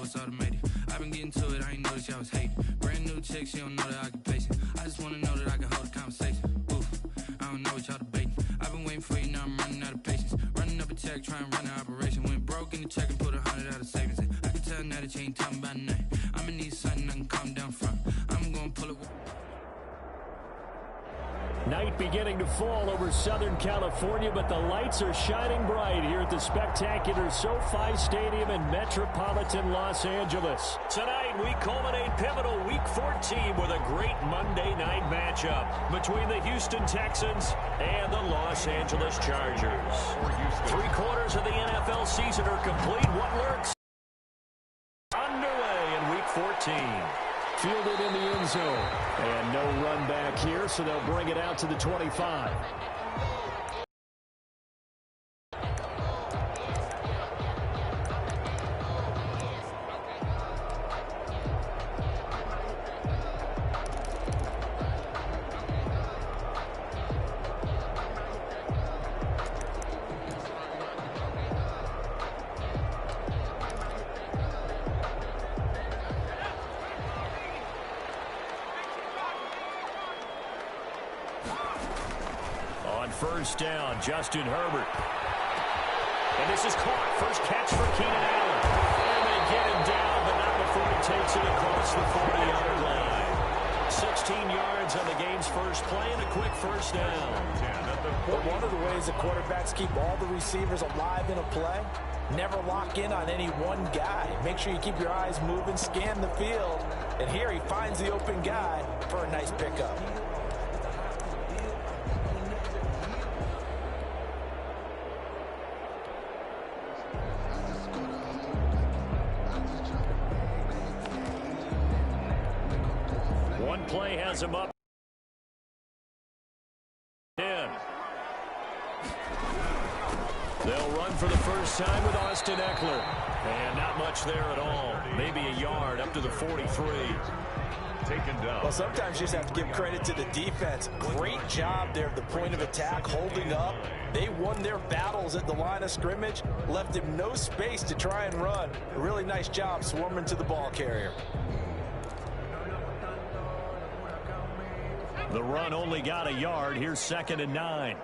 now it's automated. I've been getting to it, I ain't noticed y'all was hating. Brand new chick, she don't know the occupation. I just wanna know that I can hold a conversation. Oof, I don't know what y'all debating. I've been waiting for you, now I'm running out of patience. Running up a check, trying to run an operation. Went broke in the check and put 100 out of savings. I can tell now that you ain't talking about nothing. I'ma need something I can calm down from. I'm gonna pull it. Night beginning to fall over Southern California, but the lights are shining bright here at the spectacular SoFi Stadium in metropolitan Los Angeles. Tonight, we culminate pivotal Week 14 with a great Monday night matchup between the Houston Texans and the Los Angeles Chargers. 3 quarters of the NFL season are complete. What lurks underway in Week 14. Fielded in the end zone. And no run back here, so they'll bring it out to the 25. First down, Justin Herbert. And this is caught. First catch for Keenan Allen. And they get him down, but not before he takes it across the 40-yard line. 16 yards on the game's first play and a quick first down. But one of the ways the quarterbacks keep all the receivers alive in a play, never lock in on any one guy. Make sure you keep your eyes moving, scan the field. And here he finds the open guy for a nice pickup. Play has him up. In. They'll run for the first time with Austin Eckler. And not much there at all. Maybe a yard up to the 43. Taken down. Well, sometimes you just have to give credit to the defense. Great job there at the point of attack, holding up. They won their battles at the line of scrimmage, left him no space to try and run. A really nice job swarming to the ball carrier. The run only got a yard. Here's 2nd and 9.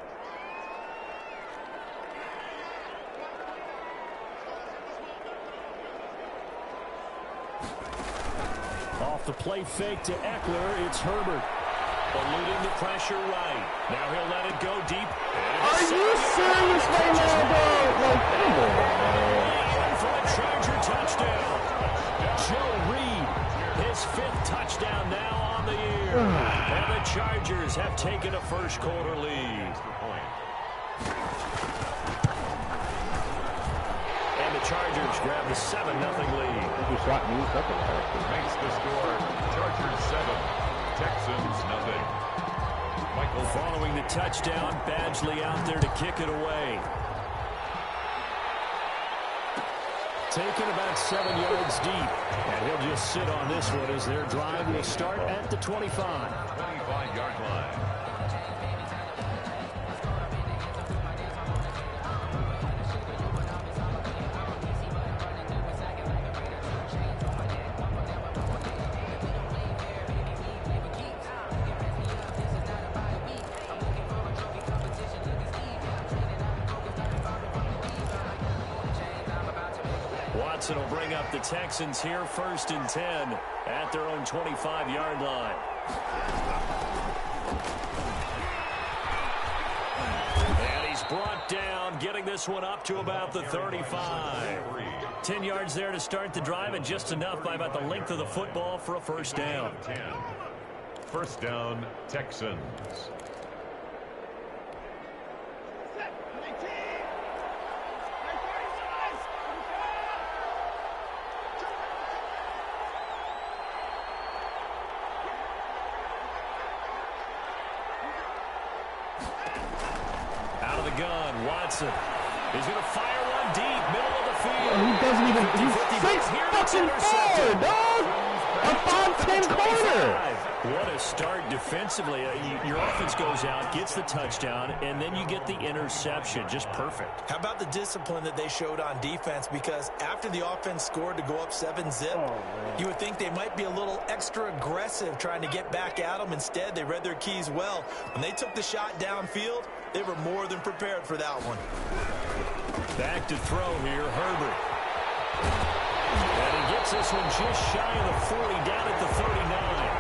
Off the play fake to Eckler, it's Herbert. Eluding the pressure right. Now he'll let it go deep. Are you serious right now, bro? Like, come on. In for a Charger touchdown. Joe Reed, his 5th touchdown now on the year. And the Chargers have taken a first quarter lead. And the Chargers grab the 7-0 lead. Makes the score Chargers 7, Texans 0. Michael following the touchdown, Badgley out there to kick it away. Taken about 7 yards deep. And he'll just sit on this one as their drive will start at the 25. 25-yard line. Watson will bring up the Texans here, 1st and 10 at their own 25-yard line. And he's brought down, getting this one up to about the 35. 10 yards there to start the drive, and just enough by about the length of the football for a first down. First down, Texans. Out of the gun, Watson. He's going to fire one deep, middle of the field. He doesn't even. He's 6 fucking forward, dog. A 5-10 corner. What a start defensively. Your offense goes out, gets the touchdown, and then you get the interception. Just perfect. How about the discipline that they showed on defense? Because after the offense scored to go up 7-zip, you would think they might be a little extra aggressive trying to get back at them. Instead, they read their keys well. When they took the shot downfield, they were more than prepared for that one. Back to throw here, Herbert. And he gets this one just shy of the 40, down at the 39.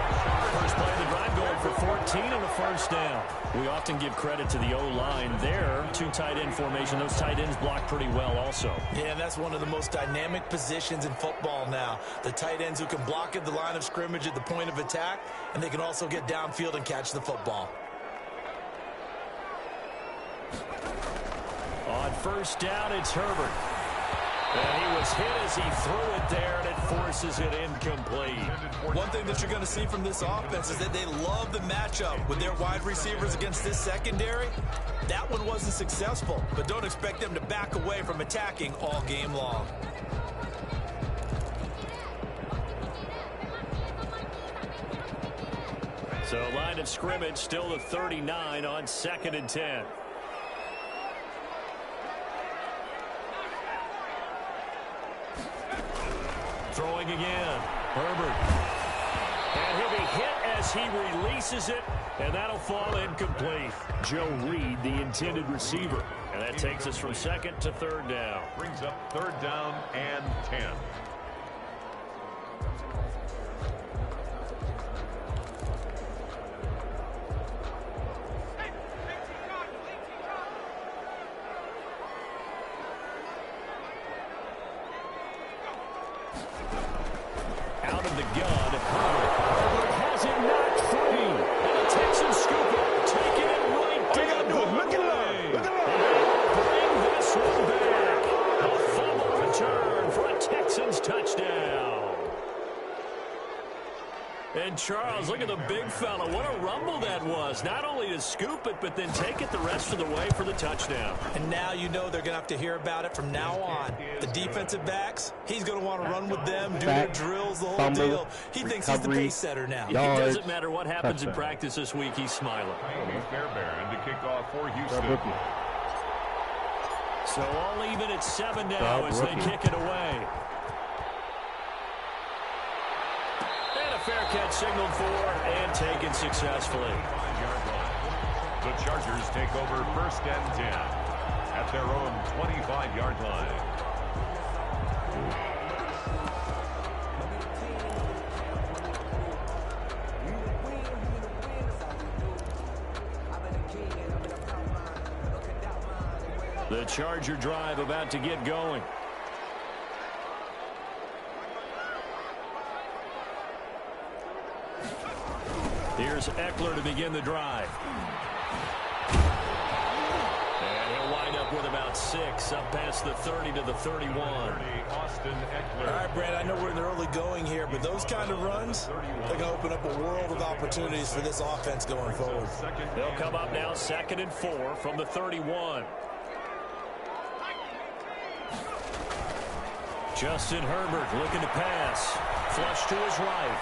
First play of the drive going for 14 and a first down. We often give credit to the O-line there. 2 tight end formation. Those tight ends block pretty well also. Yeah, and that's one of the most dynamic positions in football now. The tight ends who can block at the line of scrimmage at the point of attack, and they can also get downfield and catch the football. On first down, it's Herbert. And he was hit as he threw it there, and it forces it incomplete. One thing that you're going to see from this offense is that they love the matchup with their wide receivers against this secondary. That one wasn't successful, but don't expect them to back away from attacking all game long. So line of scrimmage still the 39 on 2nd and 10. Throwing again. Herbert. And he'll be hit as he releases it, and that'll fall incomplete. Joe Reed, the intended receiver. And that takes us from 2nd to 3rd down. Brings up 3rd down and 10. Out of the gun, Herbert has it knocked free. And the Texans scoop it, taking it right down to Hurley. Bring this one back. A fumble return for a Texans touchdown. And Charles, look at the big fella. What a rumble that was. Not only to scoop it, but then take it the rest of the way for the touchdown. And now you know they're going to have to hear about it from now on. The defensive backs, he's going to want to run with them, do their drills, the whole deal. He thinks he's the pace setter now. It doesn't matter what happens in practice this week, he's smiling. Fairbairn to kick off for Houston. So all even at 7 now as they kick it away. And a fair catch signaled for and taken successfully. The Chargers take over 1st and 10 at their own 25-yard line. The Charger drive about to get going. Here's Eckler to begin the drive. And he'll wind up with about 6 up past the 30 to the 31. Austin Eckler. All right, Brad, I know we're in the early going here, but those kind of runs, they're going to open up a world of opportunities for this offense going forward. They'll come up now 2nd and 4 from the 31. Justin Herbert looking to pass. Flush to his right.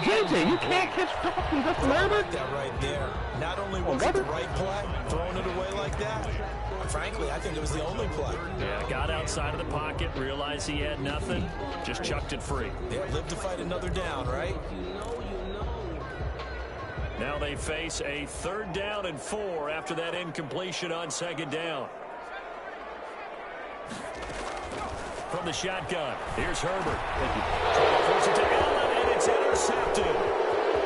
JJ, you can't catch passes from Justin Herbert? Like that right there. Not only was it the right play, throwing it away like that, frankly, I think it was the only play. Yeah, got outside of the pocket, realized he had nothing, just chucked it free. Yeah, live to fight another down, right? Now they face a 3rd down and 4 after that incompletion on 2nd down. From the shotgun, here's Herbert. Force it to Allen, and it's intercepted.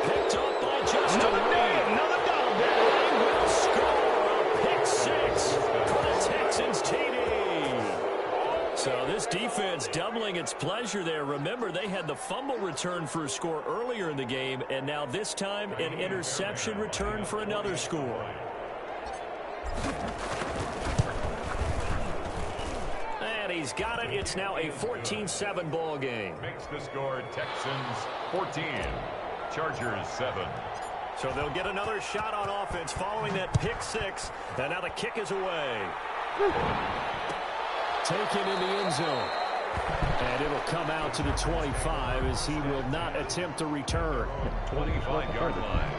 Picked up by Justin Reed. Another dog. And he will score a pick 6 for the Texans TD. So this defense doubling its pleasure there. Remember, they had the fumble return for a score earlier in the game, and now this time an interception return for another score. And he's got it. It's now a 14-7 ball game. Makes the score Texans 14, Chargers 7. So they'll get another shot on offense following that pick 6. And now the kick is away. Taken in the end zone. And it'll come out to the 25 as he will not attempt to return. 25-yard line.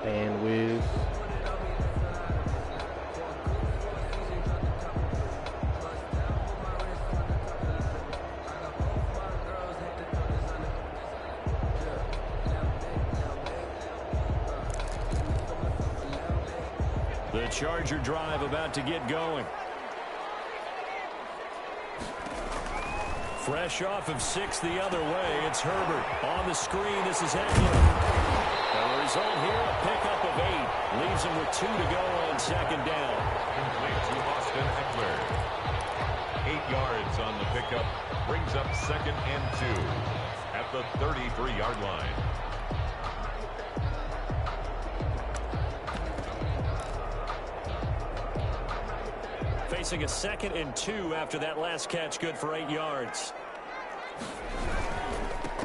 And with the Charger drive about to get going. Fresh off of 6 the other way, it's Herbert. On the screen, this is Eckler. The result here, a pickup of 8. Leaves him with 2 to go on second down. Complete to Austin Eckler. 8 yards on the pickup. Brings up 2nd and 2 at the 33-yard line. Facing a 2nd and 2 after that last catch, good for 8 yards.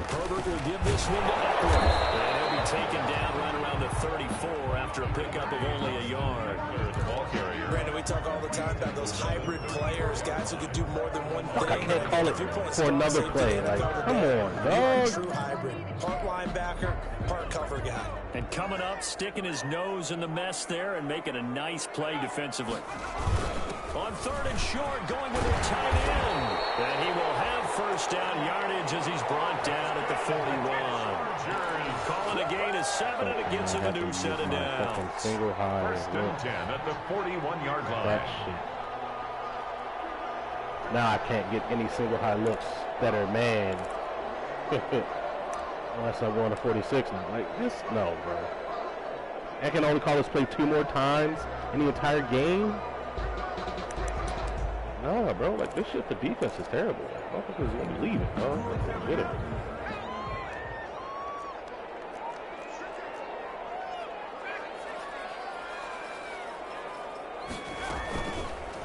Herbert will give this one to Eckler. And he'll be taken down right around the 34 after a pickup of only a yard. The ball carrier. Brandon, we talk all the time about those hybrid players, guys who can do more than one thing. I can't call it for another play. Like, come on, dog. True hybrid. Part linebacker, part cover guy. And coming up, sticking his nose in the mess there and making a nice play defensively. On 3rd and short, going with a tight end. And he will have first down yardage as he's brought down at the 41. Calling a gain of 7, and it gets him a new set of downs. Single high. 1st and 10 at the 41-yard line. That shit. Now I can't get any single high looks that are man. Unless I'm going to 46 now. Like this, no, bro. I can only call this play 2 more times in the entire game. No, bro. Like this shit, the defense is terrible. Motherfuckers gonna be leaving, bro. Get it.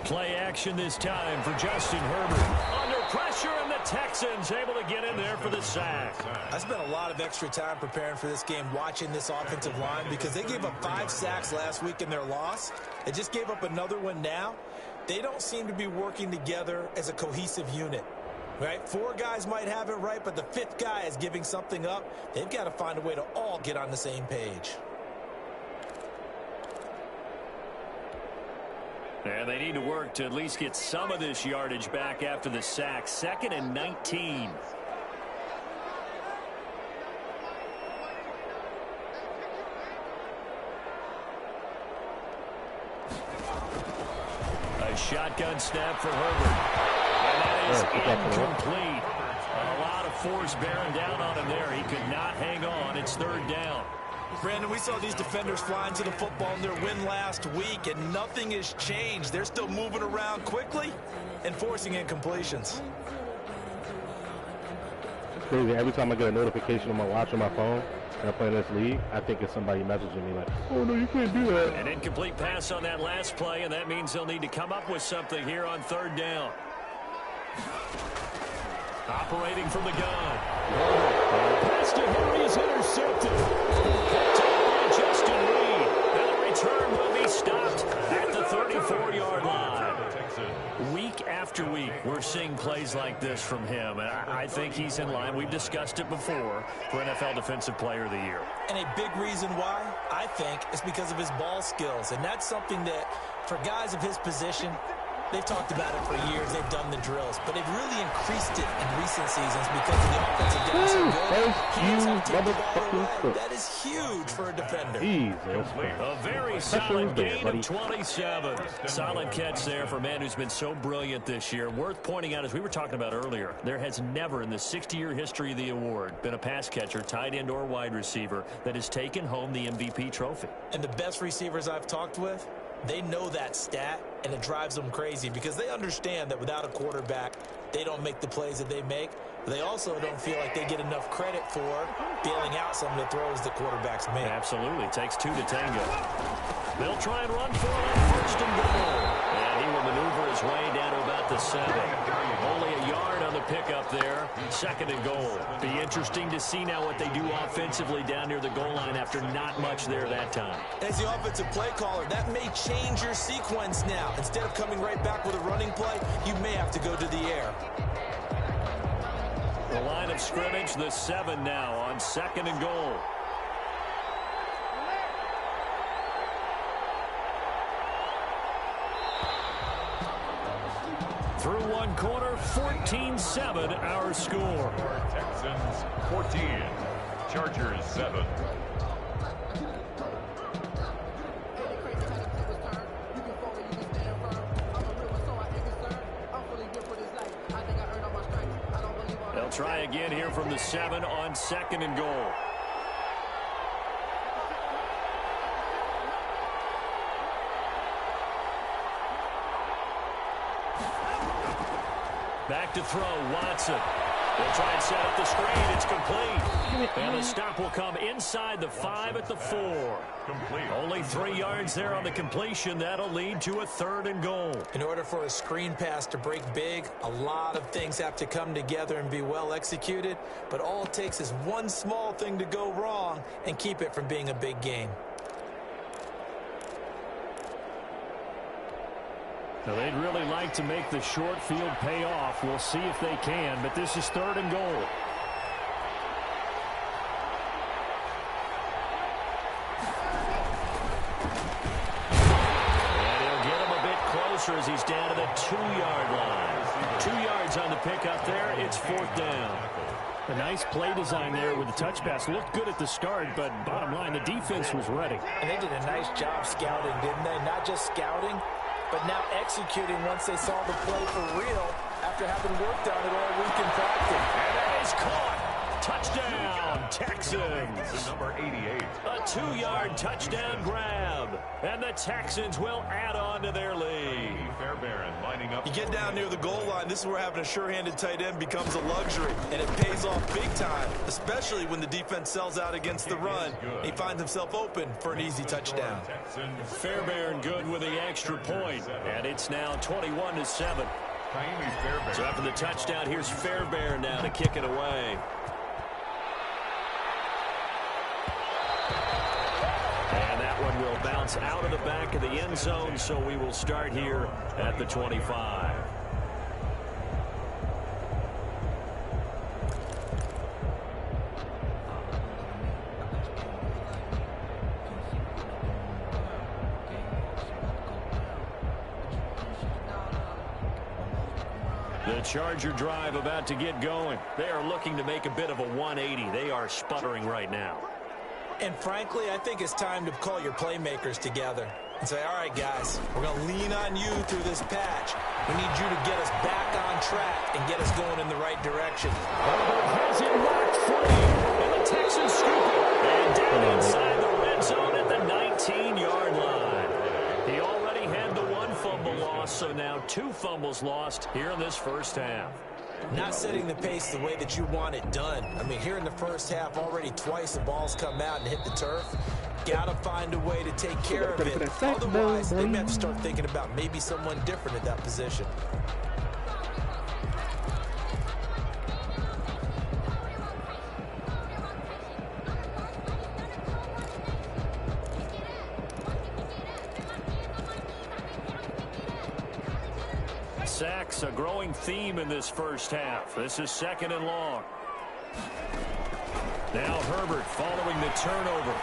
Play action this time for Justin Herbert. Under pressure, and the Texans able to get in there for the sack. I spent a lot of extra time preparing for this game, watching this offensive line, because they gave up 5 sacks last week in their loss. They just gave up another one now. They don't seem to be working together as a cohesive unit. Right? 4 guys might have it right, but the 5th guy is giving something up. They've got to find a way to all get on the same page. And they need to work to at least get some of this yardage back after the sack. 2nd and 19. A shotgun snap for Herbert. And that is incomplete. A lot of force bearing down on him there. He could not hang on. It's 3rd down. Brandon, we saw these defenders flying to the football in their win last week, and nothing has changed. They're still moving around quickly and forcing incompletions. It's crazy. Every time I get a notification on my watch on my phone and I play in this league, I think it's somebody messaging me like, oh, no, you can't do that. An incomplete pass on that last play, and that means they'll need to come up with something here on 3rd down. Operating from the gun. Pass to Henry is intercepted. Justin Reed. And the return will be stopped at the 34-yard line. Week after week, we're seeing plays like this from him. And I think he's in line. We've discussed it before for NFL Defensive Player of the Year. And a big reason why, I think, is because of his ball skills. And that's something that, for guys of his position, they've talked about it for years. They've done the drills. But they've really increased it in recent seasons because of the offensive game so good. He knows how to take the ball away. That is huge for a defender. A very solid gain of 27. Solid catch there for a man who's been so brilliant this year. Worth pointing out, as we were talking about earlier, there has never in the 60-year history of the award been a pass catcher, tight end, or wide receiver that has taken home the MVP trophy. And the best receivers I've talked with, they know that stat, and it drives them crazy because they understand that without a quarterback, they don't make the plays that they make. They also don't feel like they get enough credit for bailing out some of the throws the quarterbacks make. Absolutely. Takes 2 to tango. They'll try and run for it on 1st and goal. And he will maneuver his way down to about the 7. Only a yard on the pickup there. Second and goal. Be interesting to see now what they do offensively down near the goal line after not much there that time. As the offensive play caller, that may change your sequence now. Instead of coming right back with a running play, you may have to go to the air. The line of scrimmage, the 7 now on second and goal. Through one quarter, 14-7 our score. Texans 14, Chargers 7. They'll try again here from the 7 on second and goal. Back to throw, Watson. They'll try and set up the screen. It's complete. And the stop will come inside the 5 at the 4. Complete. Only 3 yards there on the completion. That'll lead to a third and goal. In order for a screen pass to break big, a lot of things have to come together and be well executed. But all it takes is one small thing to go wrong and keep it from being a big game. Now they'd really like to make the short field pay off. We'll see if they can, but this is third and goal. And he'll get him a bit closer as he's down to the 2-yard line. 2 yards on the pickup there. It's fourth down. A nice play design there with the touch pass. Looked good at the start, but bottom line, the defense was ready. And they did a nice job scouting, didn't they? Not just scouting, but now executing once they saw the play for real after having worked on it all week in practice. And that is caught. Touchdown, Texans. Number 88. A 2-yard touchdown grab. And the Texans will add on to their lead. Fairbairn lining up. You get down near the goal line, this is where having a sure-handed tight end becomes a luxury, and it pays off big time, especially when the defense sells out against the run. He finds himself open for an easy touchdown. Fairbairn good with the extra point, and it's now 21-7. So after the touchdown, here's Fairbairn now to kick it away. And that one will bounce out of the back of the end zone, so we will start here at the 25. The Charger drive about to get going. They are looking to make a bit of a 180. They are sputtering right now. And frankly, I think it's time to call your playmakers together and say, all right, guys, we're going to lean on you through this patch. We need you to get us back on track and get us going in the right direction. Herbert has it locked free, and the Texans scoop it. And down inside the red zone at the 19-yard line. He already had the 1 fumble loss, so now 2 fumbles lost here in this first half. Not setting the pace the way that you want it done. I mean, here in the first half, already twice the ball's come out and hit the turf. Got to find a way to take care of it. Otherwise, they may have to start thinking about maybe someone different at that position. Sacks, a growing theme in this first half. This is second and long. Now Herbert following the turnover.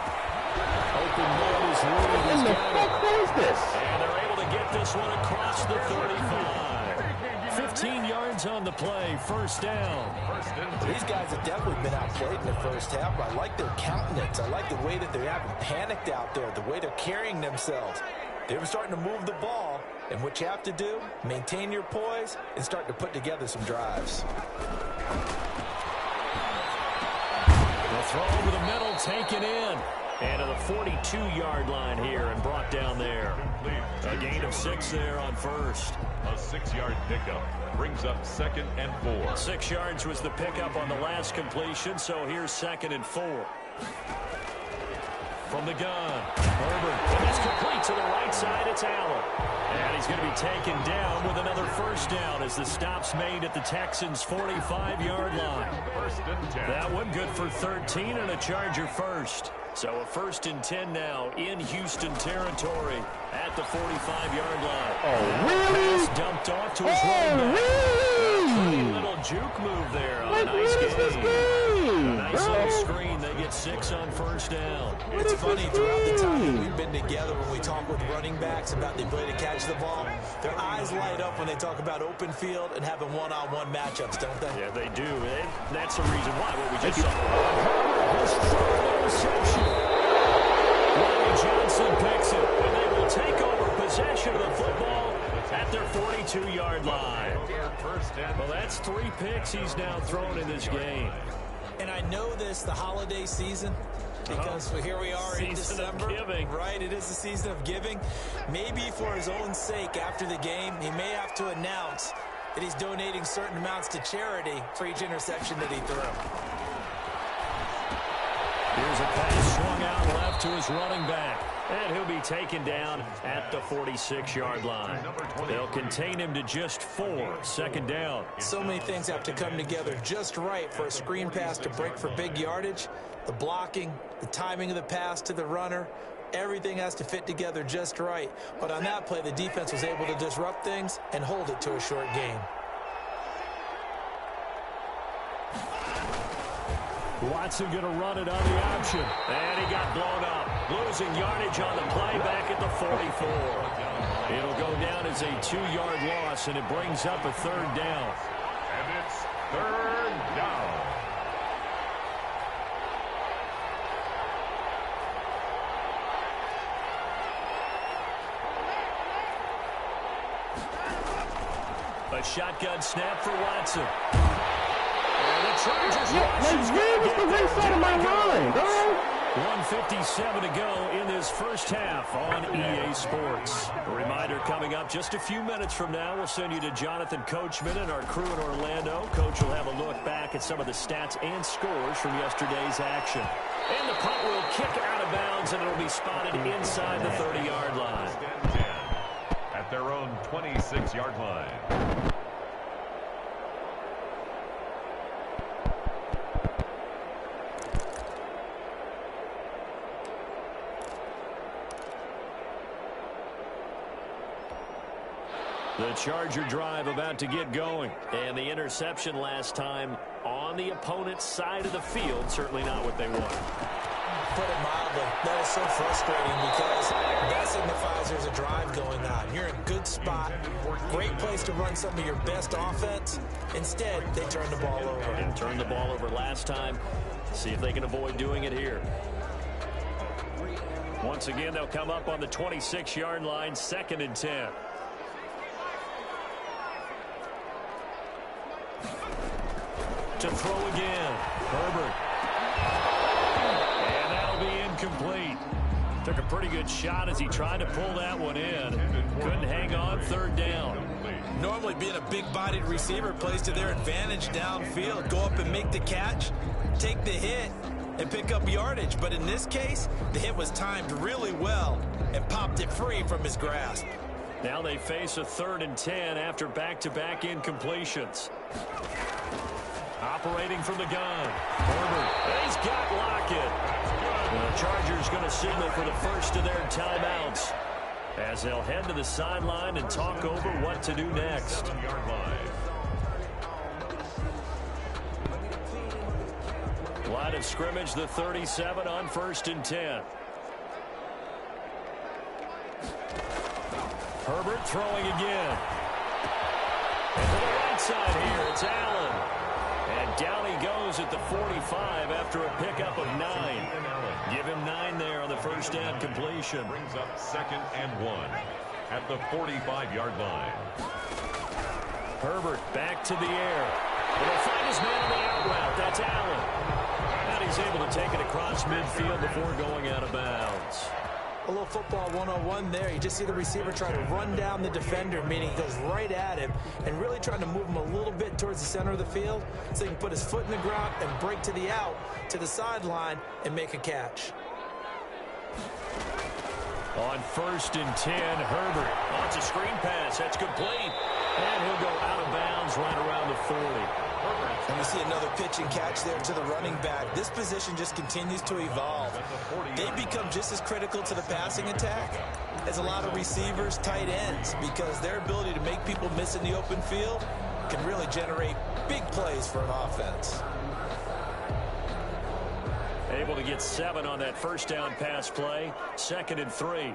Open man is Lee. He's got it. What is this? And they're able to get this one across the 35. 15 yards on the play, first down. These guys have definitely been outplayed in the first half, but I like their countenance. I like the way that they haven't panicked out there, the way they're carrying themselves. They were starting to move the ball, and what you have to do, maintain your poise and start to put together some drives. The throw over the middle, taken in. And to the 42-yard line here and brought down there. A gain of 6 there on first. A 6-yard pickup brings up 2nd and 4. 6 yards was the pickup on the last completion, so here's 2nd and 4. from the gun. Herbert, and that's complete to the right side. It's Allen. And he's going to be taken down with another first down as the stop's made at the Texans' 45-yard line. First and 10. That one good for 13 and a Charger first. So a 1st and 10 now in Houston territory at the 45-yard line. Oh, really? Pass dumped off to his running back. Really? Little juke move there on a What nice is this game. game, Nice bro? little screen. They get 6 on first down. It's funny, throughout the time that we've been together, when we talk with running backs about the ability to catch the ball, their eyes light up when they talk about open field and having one-on-one matchups, don't they? Yeah, they do. And that's the reason why, what we just saw. Has thrown the reception. Ronnie Johnson picks it, and they will take over possession of the football at their 42-yard line. Well, that's 3 picks he's now thrown in this game. And I know this, the holiday season, because here we are in December. Right, it is the season of giving. Maybe for his own sake, after the game, he may have to announce that he's donating certain amounts to charity for each interception that he threw. Here's a pass swung out left to his running back. And he'll be taken down at the 46-yard line. They'll contain him to just 4. 2nd down. So many things have to come together just right for a screen pass to break for big yardage. The blocking, the timing of the pass to the runner, everything has to fit together just right. But on that play, the defense was able to disrupt things and hold it to a short gain. Watson going to run it on the option. And he got blown up. Losing yardage on the play back at the 44. It'll go down as a 2-yard loss, and it brings up a 3rd down. And it's 3rd down. A shotgun snap for Watson. The Chargers Where was the right side of my line, bro? 1:57 to go in this first half on EA Sports. A reminder coming up just a few minutes from now. We'll send you to Jonathan Coachman and our crew in Orlando. Coach will have a look back at some of the stats and scores from yesterday's action. And the punt will kick out of bounds, and it'll be spotted inside the 30-yard line. At their own 26-yard line. The Charger drive about to get going. And the interception last time on the opponent's side of the field, certainly not what they want. Put it mildly, that is so frustrating because that signifies there's a drive going on. You're in a good spot, great place to run some of your best offense. Instead, they turn the ball over. And turned the ball over last time. See if they can avoid doing it here. Once again, they'll come up on the 26-yard line, 2nd and 10. To throw again. Herbert. And that'll be incomplete. Took a pretty good shot as he tried to pull that one in. Couldn't hang on. 3rd down. Normally being a big-bodied receiver plays to their advantage downfield. Go up and make the catch, take the hit, and pick up yardage. But in this case, the hit was timed really well and popped it free from his grasp. Now they face a 3rd and 10 after back-to-back incompletions. Operating from the gun. Herbert. He's got Lockett. The Chargers going to signal for the first of their timeouts as they'll head to the sideline and talk over what to do next. Line of scrimmage, the 37 on 1st and 10. Herbert throwing again. And to the right side here, it's Allen. And down he goes at the 45 after a pickup of 9. Give him 9 there on the first down completion. Brings up 2nd and 1 at the 45-yard line. Herbert back to the air. And he'll find his man on the out route. That's Allen. And he's able to take it across midfield before going out of bounds. A little football 101 there. You just see the receiver try to run down the defender, meaning he goes right at him and really trying to move him a little bit towards the center of the field so he can put his foot in the ground and break to the out, to the sideline, and make a catch. On 1st and 10, Herbert wants a screen pass. That's complete. And he'll go out of bounds right around the 40. And we see another pitch and catch there to the running back. This position just continues to evolve. They become just as critical to the passing attack as a lot of receivers, tight ends, because their ability to make people miss in the open field can really generate big plays for an offense. Able to get 7 on that first down pass play. 2nd and 3.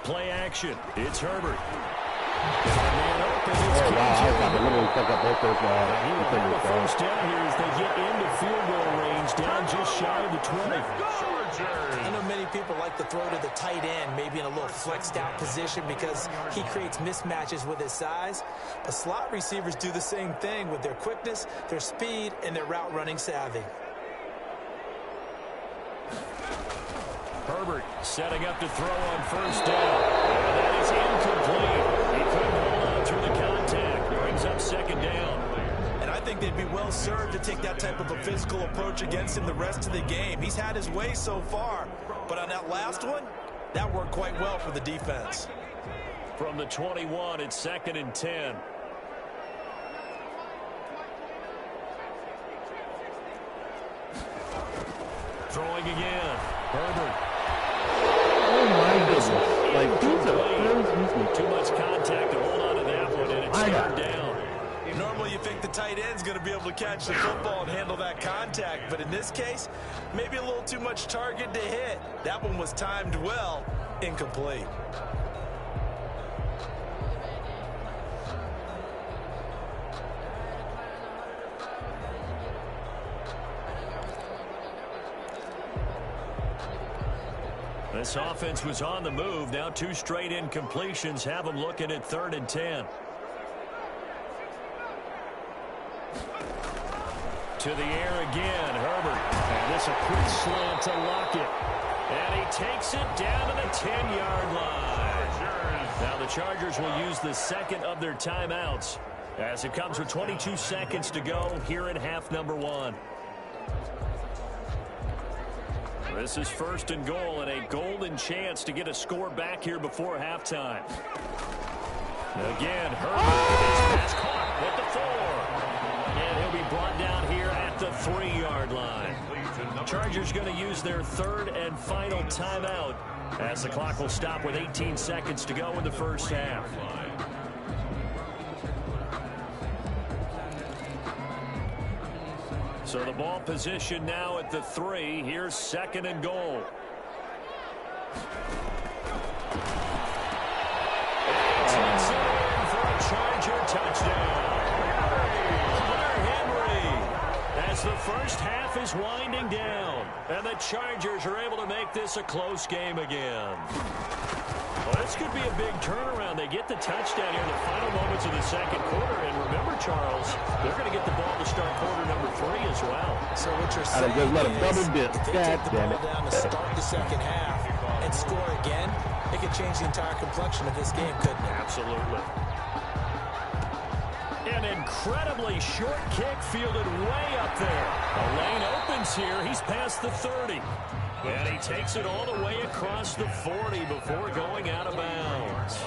Play action. It's Herbert. Man open. It's wow, I was about to literally pick up both those he will have a first down here as they get into field goal range, down just shy of the 20. I know many people like to throw to the tight end, maybe in a little flexed out position because he creates mismatches with his size. But slot receivers do the same thing with their quickness, their speed, and their route running savvy. Herbert setting up to throw on first down. And that is incomplete. He couldn't hold on through the contact. Brings up 2nd down. And I think they'd be well served to take that type of a physical approach against him the rest of the game. He's had his way so far, but on that last one, that worked quite well for the defense. From the 21, it's 2nd and 10. Throwing again. Herbert. Oh my goodness. Like, too much contact to hold on to that one, and it's 3rd down. Normally you think the tight end's going to be able to catch the football and handle that contact, but in this case, maybe a little too much target to hit. That one was timed well, incomplete. This offense was on the move. Now 2 straight incompletions have them looking at 3rd and 10. To the air again, Herbert. And this a quick slant to Lockett. And he takes it down to the 10-yard line. Now the Chargers will use the 2nd of their timeouts as it comes with 22 seconds to go here in half number 1. This is 1st and goal and a golden chance to get a score back here before halftime. Again, Herbert is pass caught at the 4. And he'll be brought down here at the 3-yard line. Chargers going to use their 3rd and final timeout as the clock will stop with 18 seconds to go in the first half. So the ball position now at the 3. Here's 2nd and goal. And takes it in for a Charger touchdown. Henry, as the first half is winding down, and the Chargers are able to make this a close game again. Well, this could be a big turnaround. They get the touchdown here in the final moments of the 2nd quarter. And remember, Charles, they're going to get the ball to start quarter number 3 as well. So what you're saying just let him double dip. if they take the ball down to start the 2nd half and score again, it could change the entire complexion of this game, couldn't it? Absolutely. An incredibly short kick fielded way up there. A lane opens here. He's past the 30. And he takes it all the way across the 40 before going out of bounds.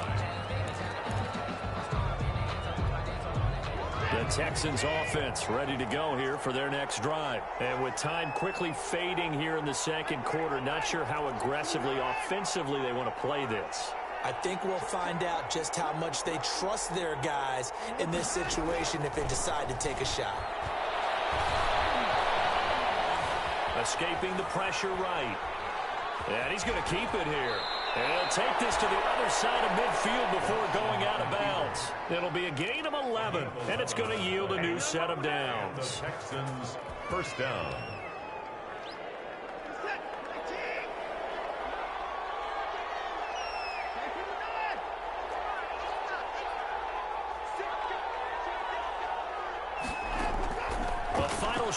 The Texans offense ready to go here for their next drive. And with time quickly fading here in the 2nd quarter, not sure how aggressively, offensively they want to play this. I think we'll find out just how much they trust their guys in this situation if they decide to take a shot. Escaping the pressure right. And he's going to keep it here. And he'll take this to the other side of midfield before going out of bounds. It'll be a gain of 11, and it's going to yield a new set of downs. The Texans, first down.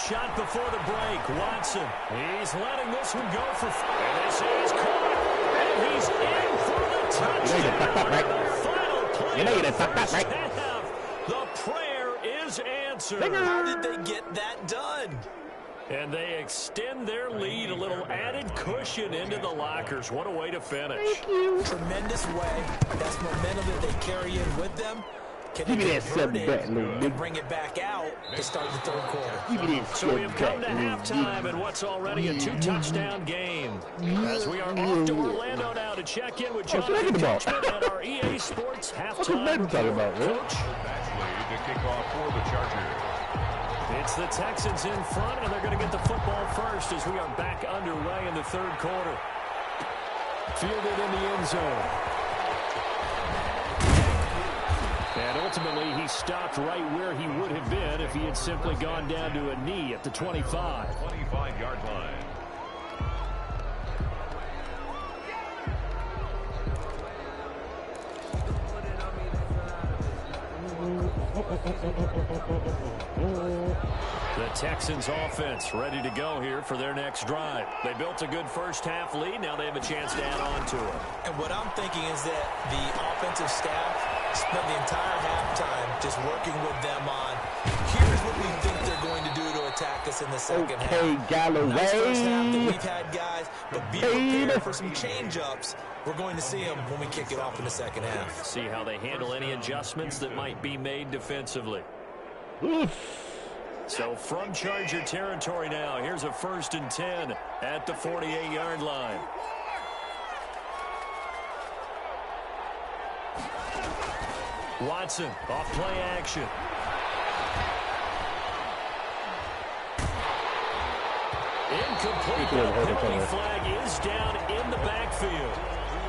Shot before the break. Watson. He's letting this one go for. And this is caught. And he's in for the touchdown. The final play of the first half. The prayer is answered. How did they get that done? And they extend their lead, a little added cushion into the lockers. What a way to finish. Tremendous way. That's momentum that they carry in with them. Can Give me they that convert seven it back, little and nigga. bring it back out to start the third quarter? Give me that So we seven have come to back, little halftime nigga. in what's already a 2-touchdown game. As we are off to Orlando now to check in with Jonathan Coachman at our EA Sports What's halftime Madden talking report. about, man? Coach? Batchley to kick off for the Chargers. It's the Texans in front, and they're going to get the football first as we are back underway in the third quarter. Fielded in the end zone. And ultimately, he stopped right where he would have been if he had simply gone down to a knee at the 25. 25-yard line. The Texans offense ready to go here for their next drive. They built a good first half lead. Now they have a chance to add on to it. And what I'm thinking is that the offensive staff spent the entire halftime just working with them on, here's what we think they're going to do to attack us in the second half. Okay, Galloway. Nice first half that we've had, guys, but be prepared for some change-ups. We're going to see them when we kick it off in the second half. See how they handle any adjustments that might be made defensively. Oof. So from Charger territory now, here's a 1st and 10 at the 48-yard line. Watson off play action. Incomplete. The penalty flag is down in the backfield.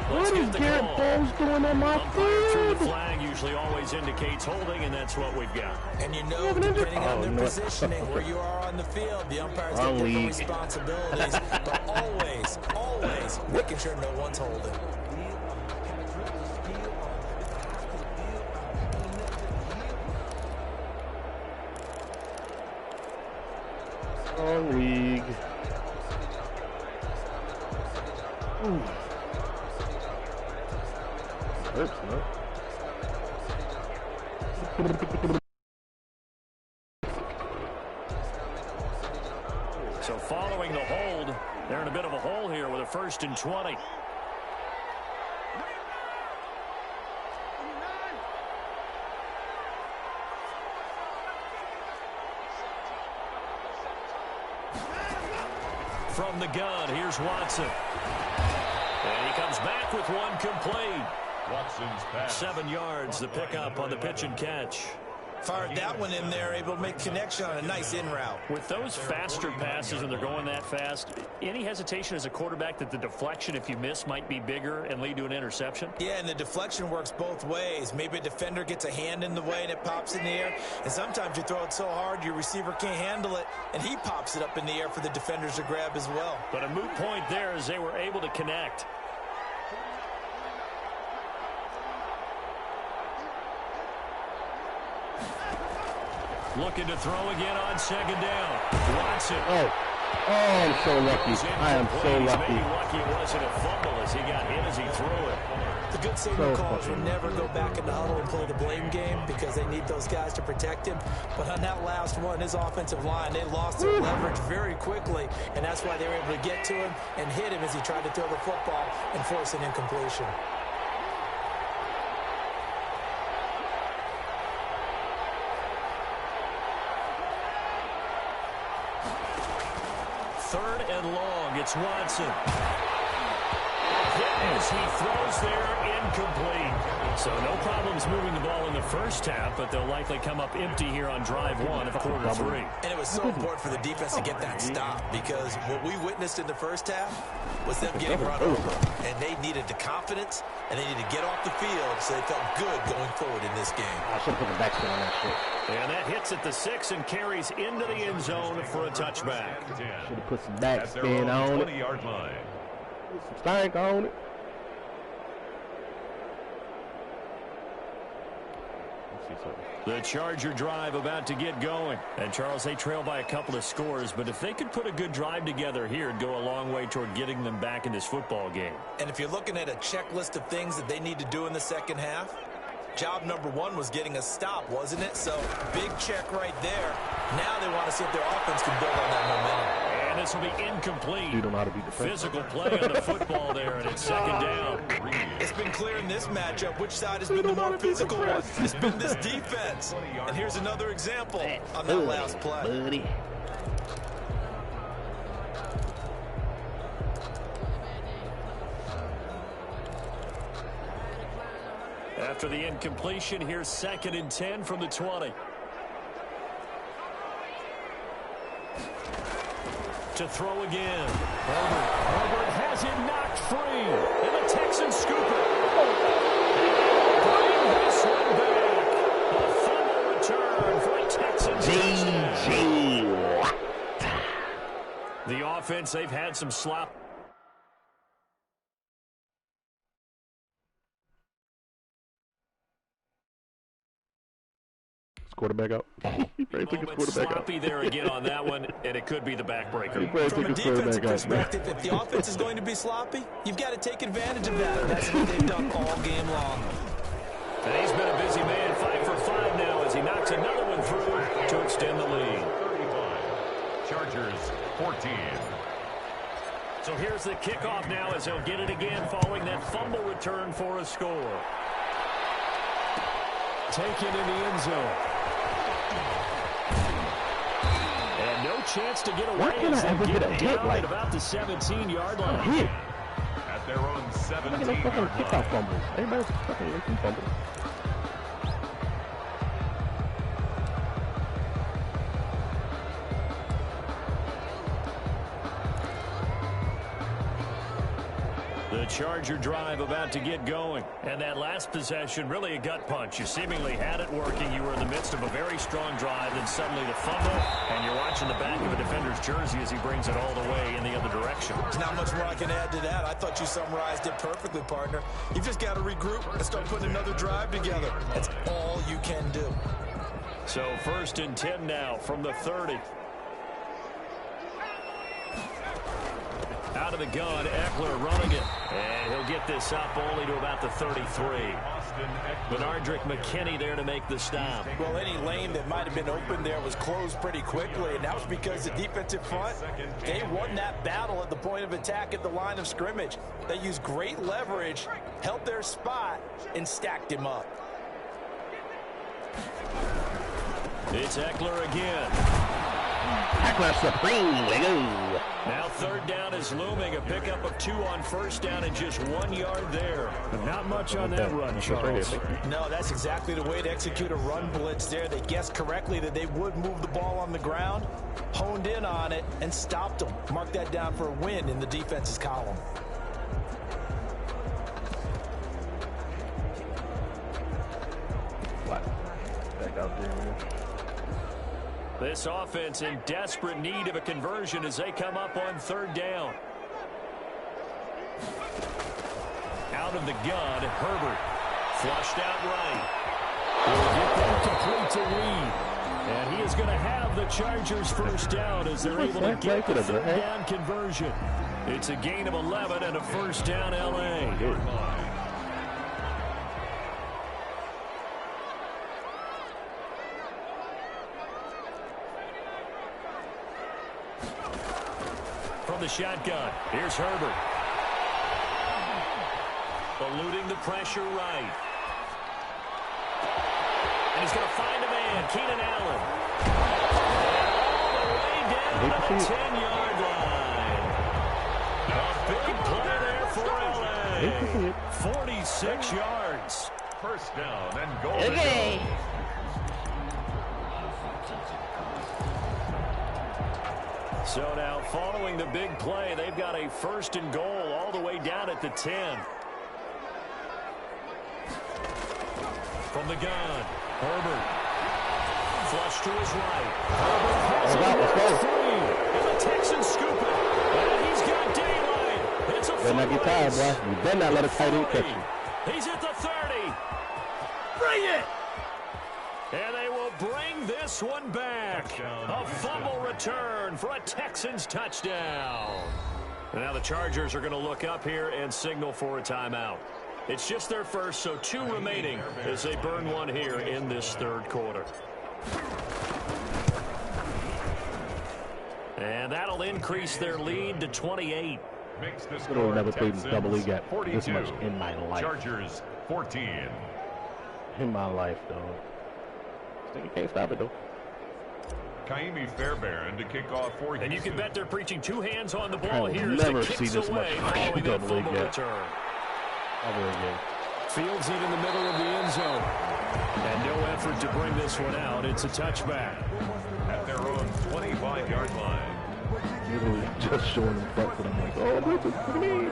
What is Garrett Bowles doing on my Umpire through the field? flag usually always indicates holding, and that's what we've got. And you know, depending on their positioning, where you are on the field, the umpires get different responsibilities. But always making sure no one's holding. Wrong league. Ooh. Hurts, no? So following the hold, they're in a bit of a hole here with a 1st and 20. From the gun, here's Watson. And he comes back with one complete. Watson's pass. 7 yards, the pickup on the pitch and catch. Fired that one in there, able to make connection on a nice in route. With those faster passes and they're going that fast, any hesitation as a quarterback that the deflection, if you miss, might be bigger and lead to an interception? Yeah, and the deflection works both ways. Maybe a defender gets a hand in the way and it pops in the air. And sometimes you throw it so hard your receiver can't handle it, and he pops it up in the air for the defenders to grab as well. But a moot point there as they were able to connect. Looking to throw again on 2nd down. Watson. Oh, I'm so lucky. I am so lucky. Maybe lucky it wasn't a fumble as he got hit as he threw it. The good signal calls will never go back in the huddle and play the blame game because they need those guys to protect him. But on that last one, his offensive line, they lost their leverage very quickly, and that's why they were able to get to him and hit him as he tried to throw the football and force an incompletion. Third and long, it's Watson. Hit as he throws there, incomplete. So no problems moving the ball in the first half, but they'll likely come up empty here on drive 1 of quarter 3. And it was so important for the defense to get that stop because what we witnessed in the first half was them getting run over. And they needed the confidence, and they needed to get off the field so they felt good going forward in this game. I should have put the backspin on that shit. And that hits at the 6 and carries into the end zone for a touchback. Should have put some At their backspin own on it. 20-yard line. Some stank on it. Let's see something. The Charger drive about to get going. And, Charles, they trail by a couple of scores, but if they could put a good drive together here, it'd go a long way toward getting them back in this football game. And if you're looking at a checklist of things that they need to do in the second half, job number 1 was getting a stop, wasn't it? So big check right there. Now they want to see if their offense can build on that momentum. This will be incomplete. You don't know how to beat the physical play on the football there, and it's second down. It's been clear in this matchup which side has been the more physical one. It's been this defense. And here's another example on that last play. After the incompletion, here's 2nd and 10 from the 20. To throw again. Herbert has it knocked free. And the Texans scoop it. Bring this one back. A fumble return for a Texans touchdown. The offense, they've had some slop. Quarterback out. He probably took his quarterback sloppy out. there again on that one, and it could be the backbreaker. From a defensive perspective, if the offense is going to be sloppy, you've got to take advantage of that. And that's what they've done all game long. And he's been a busy man, 5 for 5 now as he knocks another one through to extend the lead. 35. Chargers 14. So here's the kickoff now as he'll get it again following that fumble return for a score. Taken in the end zone. And no chance to get away as they get it down at about the 17-yard line. At their own 17-yard line. Kickoff fumbles. Everybody's fucking fumbles. The Charger drive about to get going. And that last possession, really a gut punch. You seemingly had it working. You were in the midst of a very strong drive, then suddenly the fumble, and you're watching the back of a defender's jersey as he brings it all the way in the other direction. There's not much more I can add to that. I thought you summarized it perfectly, partner. You've just got to regroup and start putting another drive together. That's all you can do. So 1st and 10 now from the 30. Out of the gun, Eckler running it. And he'll get this up only to about the 33. Benardrick McKinney there to make the stop. Well, any lane that might have been open there was closed pretty quickly, and that was because the defensive front, they won that battle at the point of attack at the line of scrimmage. They used great leverage, held their spot, and stacked him up. It's Eckler again. Eckler supreme. Now 3rd down is looming. A pickup of 2 on 1st down and just 1 yard there. But not much on that run, Charles. No, that's exactly the way to execute a run blitz there. They guessed correctly that they would move the ball on the ground, honed in on it, and stopped them. Mark that down for a win in the defense's column. Back out there, man. This offense in desperate need of a conversion as they come up on 3rd down. Out of the gun, Herbert. Flushed out right. Will get that complete to Reed. And he is going to have the Chargers 1st down as they're able to get the 3rd down conversion. It's a gain of 11 and a 1st down L.A. From the shotgun, here's Herbert. Eluding the pressure right. And he's going to find a man, Keenan Allen. And all the way down to the 10-yard line. A big play there for L.A. 46 yards. 1st down and goal to go. So now, following the big play, they've got a 1st and goal all the way down at the 10. From the gun, Herbert. Flush to his right. Herbert has it free. And the Texans scoop it. And he's got daylight. It's a Better not get tired, boy. You better not let a tight end catch you. He's at the 30. Bring it! And they will bring this one back. A fumble return for a Texans touchdown. And now the Chargers are going to look up here and signal for a timeout. It's just their first, so 2 remaining as they burn one here in this 3rd quarter. And that'll increase their lead to 28. Makes the I've score never played in double league at 42. this much in my life. Chargers 14. In my life, though. Still, you can't stop it, though. Kaimi Fairbairn to kick off for Houston. And you can bet they're preaching two hands on the ball I here. will As never it see kicks this much away following that double league fumble yet. return. Never again. Fields it in the middle of the end zone. And no effort to bring this one out. It's a touchback. At their own 25-yard line. Literally just showing in front of them like, oh, this is for me.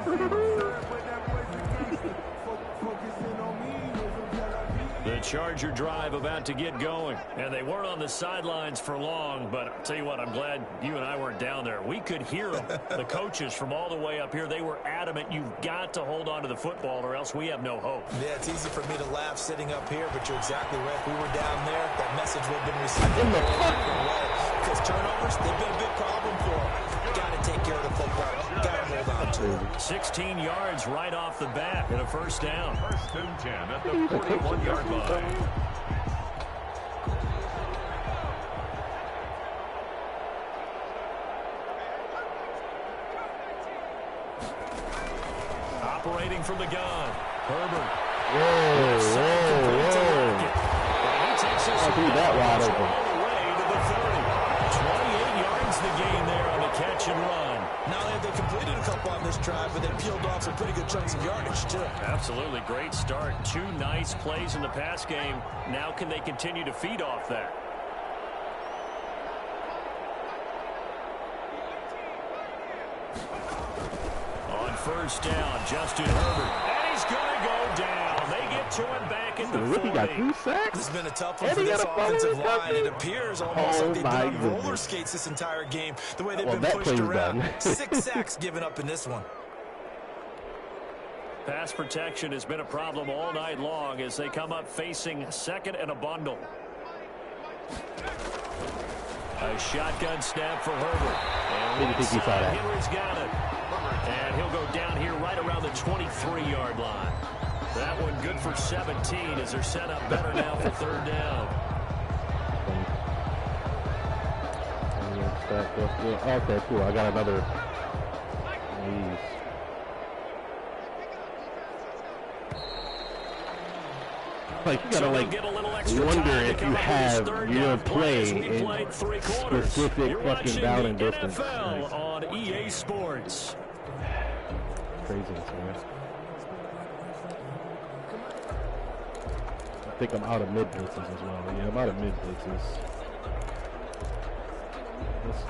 The Charger drive about to get going. And they weren't on the sidelines for long, but I'll tell you what, I'm glad you and I weren't down there. We could hear them. The coaches from all the way up here, they were adamant, you've got to hold on to the football or else we have no hope. Yeah, it's easy for me to laugh sitting up here, but you're exactly right. If we were down there, that message would have been received in a different way. Because turnovers, they've been a big problem for them. Got to take care of the football. Got to hold on to it. 16 yards right off the bat and a first down. First and 10 at the 41-yard line. Operating from the gun. Herbert. Whoa, whoa. He takes us I'll do that wide open. all the way to the 30. 28 yards the gain there on the catch and run. Not only have they completed a couple on this drive, but they peeled off some pretty good chunks of yardage, too. Absolutely great start. Two nice plays in the pass game. Now can they continue to feed off that? On first down, Justin Herbert. And he's going to go down. They get to him back at the 40. Rookie got 2 sacks. This has been a tough one And for he this got a fumble offensive line. recovery. It appears almost like they've my been on roller goodness. skates this entire game, the way they've Well, been that pushed play's around. done. 6 sacks given up in this one. Pass protection has been a problem all night long as they come up facing second and a bundle. A shotgun snap for Herbert. And Didn't think he saw that. Henry's got it. And he'll go down here right around the 23-yard line. That one good for 17 as they're set up better now for third down. Okay, cool. I got another. Jeez. Like, you gotta, like, wonder if you have your play in specific fucking down and distance. NFL on EA Sports. Craziness, man. I think I'm out of mid blitzes as well. Yeah, I'm out of mid blitzes.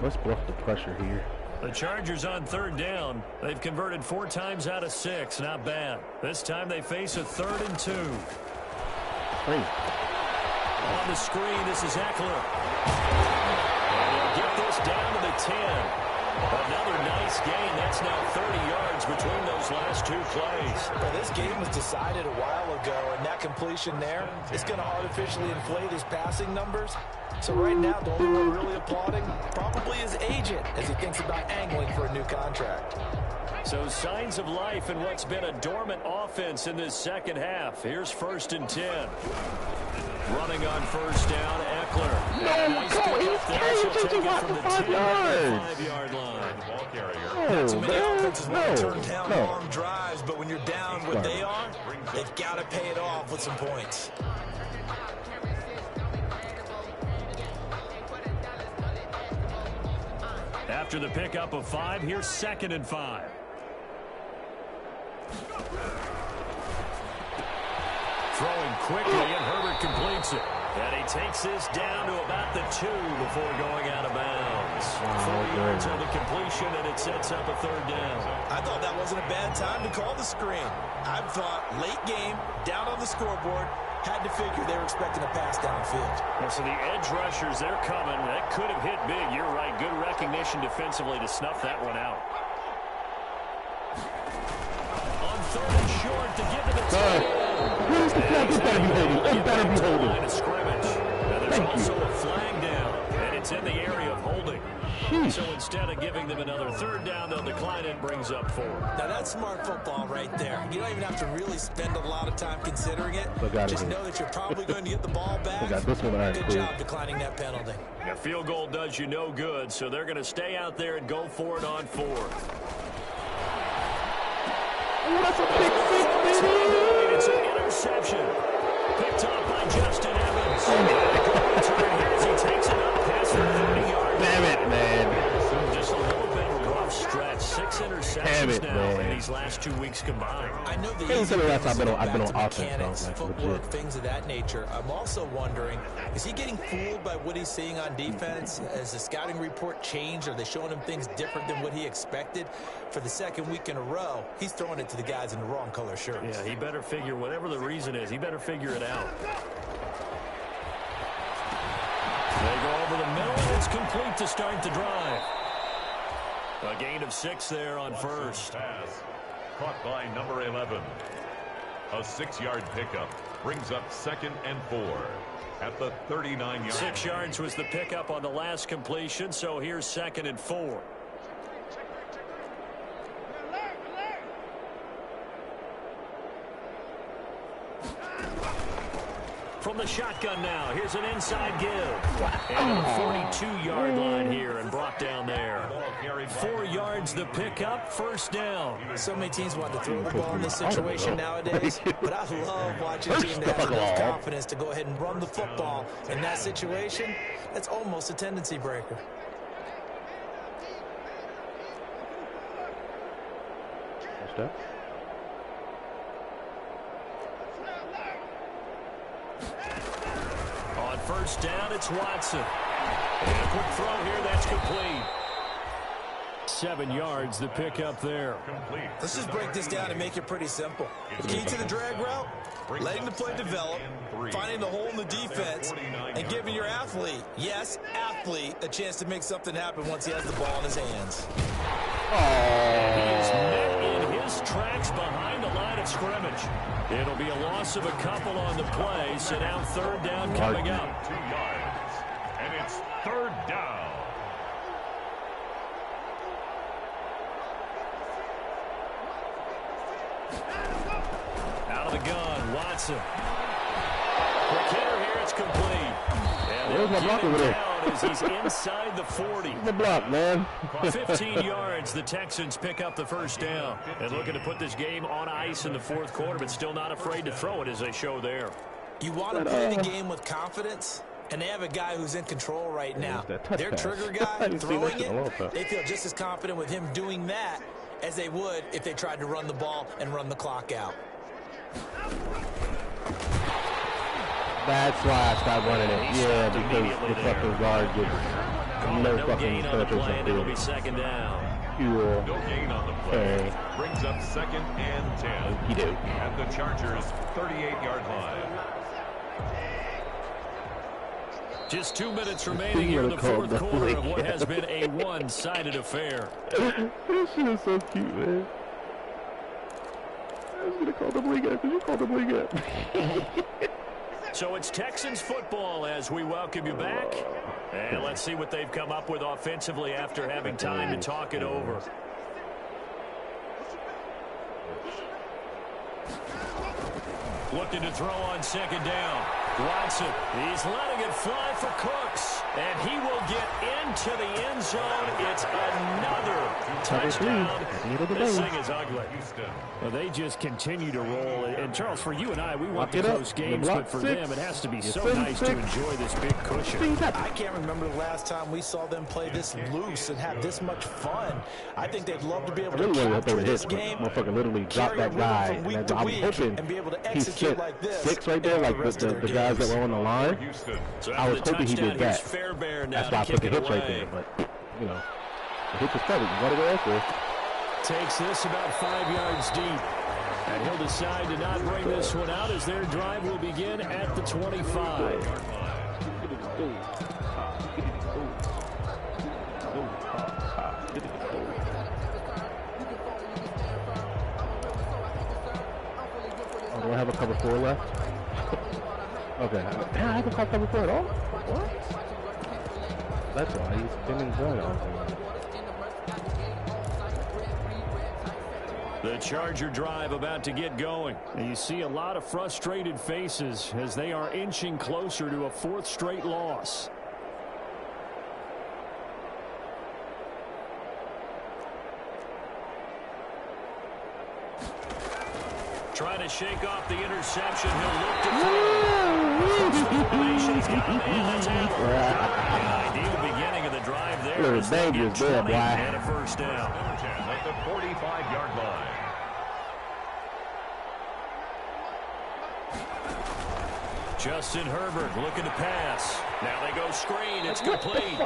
Let's bluff the pressure here. The Chargers on third down. They've converted 4 times out of 6. Not bad. This time they face a 3rd and 2. On the screen, this is Eckler. And he'll get this down to the 10. Another nice gain. That's now 30 yards between those last 2 plays. Well, this game was decided a while ago, and that completion there is going to artificially inflate his passing numbers. So right now, the only one really applauding probably his agent as he thinks about angling for a new contract. So signs of life in what's been a dormant offense in this second half. Here's 1st and 10. Running on first down, Eckler. No, nice go, pick he's up there. She'll carrying take it from the 10 to yards. 5-yard line. Ball carrier. Oh, So many offenses want to turn down no. long drives, but when you're down what they are, they've got to pay it off with some points. After the pickup of 5, here's 2nd and 5. Throwing quickly, and Herbert completes it. And he takes this down to about the 2 before going out of bounds. 4 yards on the completion, and it sets up a 3rd down. I thought that wasn't a bad time to call the screen. I thought late game, down on the scoreboard, had to figure they were expecting a pass downfield. Well, so the edge rushers, they're coming. That could have hit big. You're right. Good recognition defensively to snuff that one out. On 3rd and short to give to the 10. It better be holding. It better be holding. Line of scrimmage. And there's also a flag down, and it's in the area of holding. So instead of giving them another third down, they'll decline it and brings up 4. Now, that's smart football right there. You don't even have to really spend a lot of time considering it. Just know that you're probably going to get the ball back. Good job declining that penalty. A field goal does you no good, so they're going to stay out there and go for it on 4th. Oh, that's a pick six, baby. It's an interception. Picked up by Justin Evans. He takes it up past the 30-yard. Damn it, man. Just a little bit of a rough stretch. 6 interceptions in these last 2 weeks combined. I know the I've been on offense, footwork, things of that nature. I'm also wondering, is he getting fooled by what he's seeing on defense? Has the scouting report changed? Are they showing him things different than what he expected? For the second week in a row, he's throwing it to the guys in the wrong color shirts. Yeah, he better figure, whatever the reason is, he better figure it out. They go over the middle, and it's complete to start the drive. A gain of 6 there on first. Pass caught by number 11. A 6-yard pickup brings up 2nd and 4 at the 39-yard. 6 yards was the pickup on the last completion, so here's 2nd and 4. From the shotgun now, here's an inside give. And a 42-yard line here and brought down there. 4 yards the pickup, first down. So many teams want to throw the ball in this situation nowadays, but I love watching a team that has enough confidence to go ahead and run the football. In that situation, that's almost a tendency breaker. On first down, it's Watson. And a quick throw here, that's complete. 7 yards, the pickup there. Let's just break this down and make it pretty simple. The key to the drag route, letting the play develop, finding the hole in the defense, and giving your athlete, yes, athlete, a chance to make something happen once he has the ball in his hands. He is met in his tracks behind the line of scrimmage. It'll be a loss of a couple on the play, so now third down coming up. 2 yards, and it's third down. Out of the gun, Watson. Quick hitter here, it's complete. And where's my block over there? As he's inside the 40. The block, man. 15 yards, the Texans pick up the first down. And looking to put this game on ice in the 4th quarter, but still not afraid to throw it as they show there. You want to play the game with confidence, and they have a guy who's in control right now. Their trigger guy throwing it, they feel just as confident with him doing that as they would if they tried to run the ball and run the clock out. That's why I stopped running it. Yeah, because the fucking guard gets no fucking penetration. It'll be second down. Cool. No gain on the play. Brings up 2nd and 10. You do. At the Chargers' 38-yard line. Just 2 minutes remaining here in the 4th quarter of what has been a one-sided affair. This shit is so cute, man. I was going to call the bleak up because you called the bleak up. So it's Texans football as we welcome you back. And let's see what they've come up with offensively after having time to talk it over. Looking to throw on second down. Watson, he's letting it fly for Cooks. And he will get into the end zone. It's another touchdown. This thing is ugly. Well, they just continue to roll. And, Charles, for you and I, we want the close games, but for them, it has to be so nice to enjoy this big cushion. I can't remember the last time we saw them play this loose and have this much fun. I think they'd love to be able to capture this game, motherfucker literally drop that guy. And I was hoping and be able to he execute set like this 6 right there, like the guys that were on the line. I was hoping he did that. That's why I put the hits right there. But, you know, the hits is covered. You got to go after it. Takes this about 5 yards deep. And he'll decide to not bring this one out as their drive will begin at the 25. Oh, do I have a cover 4 left? Okay. Damn, I haven't caught that before at all. What? That's why he's been enjoying all of them. The Charger drive about to get going. And you see a lot of frustrated faces as they are inching closer to a 4th straight loss. Trying to shake off the interception. He'll look to throw. He's got a man that's handled. An ideal beginning of the drive there. Little dangerous there, boy. And a first down. At the 45-yard line. Justin Herbert looking to pass. Now they go screen. It's complete.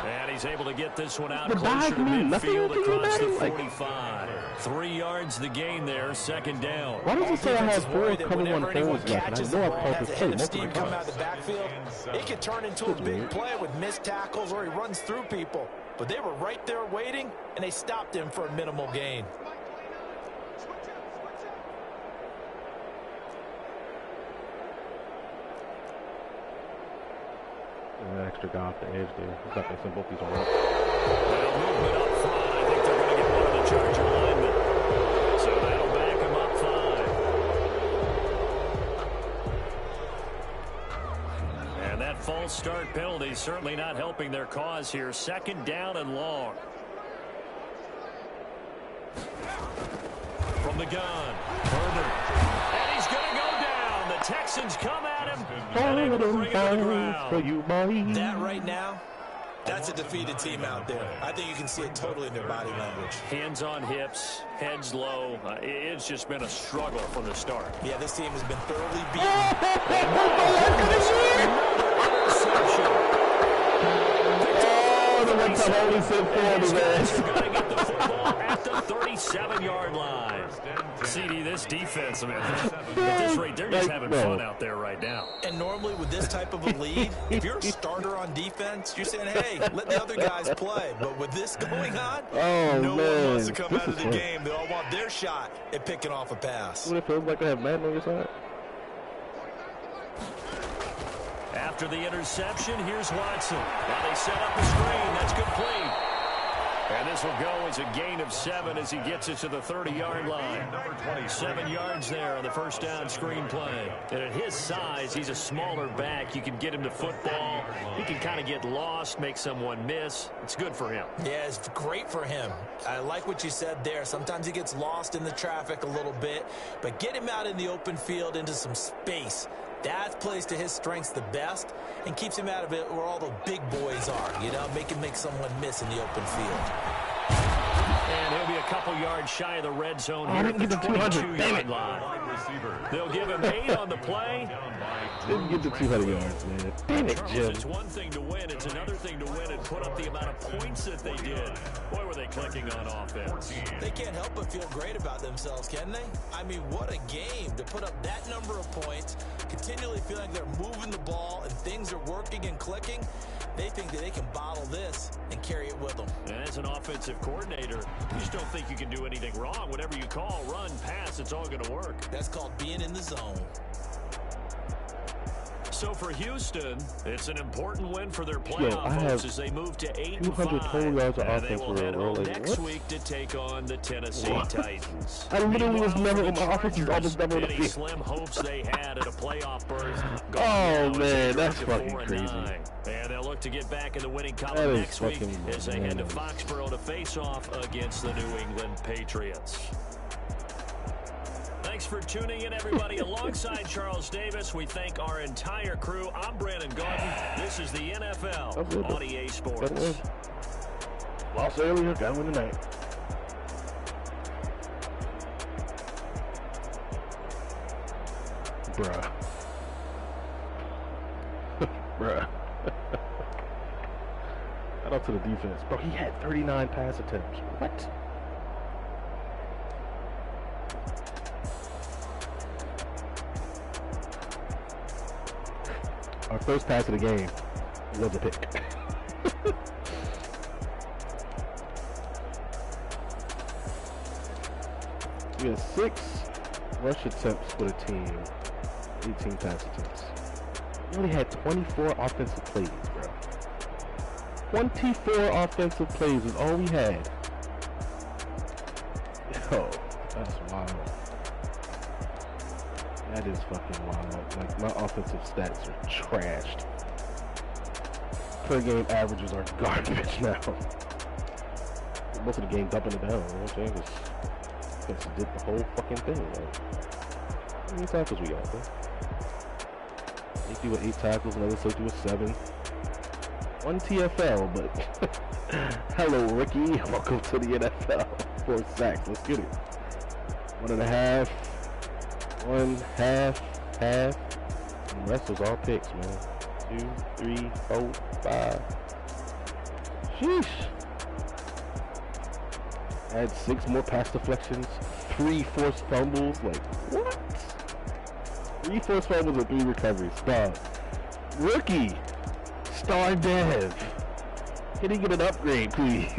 And he's able to get this one out closer to midfield across the 45. 3 yards the gain there, 2nd down. Why does it say I have 4 cover 1 holes left? And I know I've called this play multiple come out of the backfield. It can turn into a big play with missed tackles or he runs through people. But they were right there waiting, and they stopped him for a minimal gain. An extra guy off the edge there. He's not going to send both these on up. Well, movement up front. I think they're going to get one of the Charger linemen. So that'll back him up 5. And that false start penalty certainly not helping their cause here. 2nd down and long. From the gun, Herbert. And he's going to go down. The Texans come at him. And they will bring him to the ground. That right now, that's a defeated team out there. I think you can see it totally in their body language. Hands on hips, heads low. It's just been a struggle from the start. Yeah, this team has been thoroughly beaten. Going to get the football at the 37-yard line. CD, this defense, I mean, at this rate, they're just having fun out there right now. And normally with this type of a lead, if you're a starter on defense, you're saying, hey, let the other guys play. But with this going on, no one wants to come out of the game. They all want their shot at picking off a pass. What, it feels like I have Madden on your side? After the interception, here's Watson. Now they set up the screen. That's complete. And this will go as a gain of 7 as he gets it to the 30-yard line. 7 yards there on the first down screen play. And at his size, he's a smaller back. You can get him to football. He can kind of get lost, make someone miss. It's good for him. Yeah, it's great for him. I like what you said there. Sometimes he gets lost in the traffic a little bit. But get him out in the open field into some space. That plays to his strengths the best and keeps him out of it where all the big boys are, you know, make someone miss in the open field. And he'll be a couple yards shy of the red zone here at the 22-yard line. They'll give him 8 on the play. Didn't get the 200 yards, man. Damn it, Jim. It's one thing to win. It's another thing to win and put up the amount of points that they did. Boy, were they clicking on offense. They can't help but feel great about themselves, can they? I mean, what a game to put up that number of points, continually feeling like they're moving the ball and things are working and clicking. They think that they can bottle this and carry it with them. And as an offensive coordinator, you just don't think you can do anything wrong. Whatever you call, run, pass, it's all going to work. That's called being in the zone. So for Houston, it's an important win for their playoff hopes as they move to 8-5. And they will head home next week to take on the Tennessee Titans. I literally was never in my offense. Almost never in the field. Slim hopes they had at a playoff berth. Oh man, that's fucking crazy. And they'll look to get back in the winning column next week as they head to Foxborough to face off against the New England Patriots. Thanks for tuning in, everybody. Alongside Charles Davis, we thank our entire crew. I'm Brandon Gordon. This is the NFL on EA Sports. Lost earlier, got to win tonight. Bruh. Bruh. Shout out to the defense. Bro, he had 39 pass attempts. What? Our first pass of the game was a pick. We had 6 rush attempts for the team, 18 pass attempts. He only had 24 offensive plays, bro. 24 offensive plays is all we had. Yo, that's wild. That is fucking wild. Like, my offensive stats are trashed. Per game averages are garbage now. Most of the game dumping it down, you know what I'm saying? Just did the whole fucking thing, like. How many tackles we got, bro? Safety with 8 tackles, another safety with 7. 1 TFL, but hello, Ricky. Welcome to the NFL. 4 sacks. Let's get it. 1.5. 1 half. And the rest was all picks, man. 2, 3, 4, 5. Sheesh. Add 6 more pass deflections. 3 forced fumbles. Like, what? 3 forced fumbles and 3 recoveries. Stop. Rookie. Star Dev. Can he get an upgrade, please?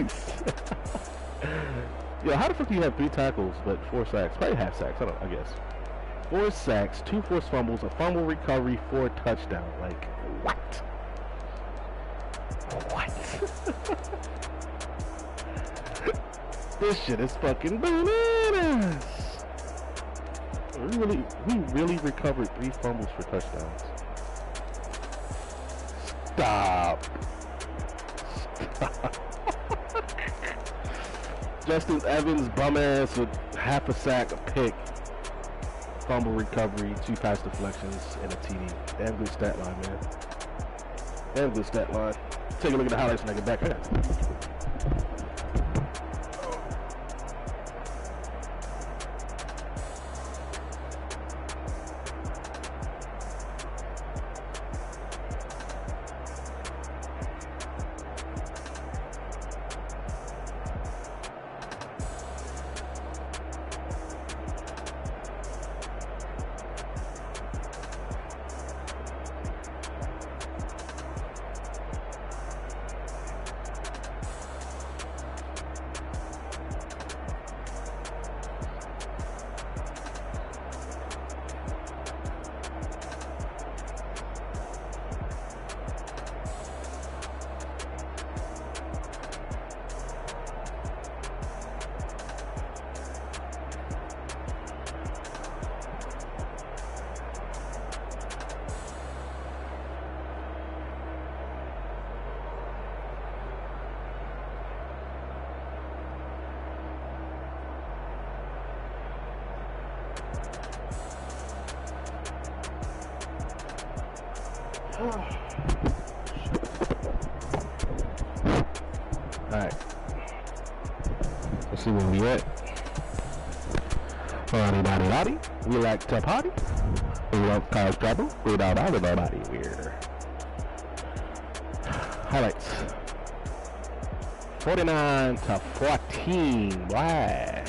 Yo, how the fuck do you have 3 tackles but 4 sacks? Probably half sacks, I guess. 4 sacks, 2 forced fumbles, a fumble recovery, 4 touchdowns. Like, what? What? This shit is fucking bananas. We really recovered 3 fumbles for touchdowns. Stop. Justin Evans, bum ass with half a sack, a pick, fumble recovery, 2 pass deflections, and a TD. Damn good stat line, man. Damn good stat line. Take a look at the highlights when I get back. Alright. Let's see where we at. Alrighty. We like to party. We love cause trouble. We don't bother nobody. We're highlights. 49-14. Why?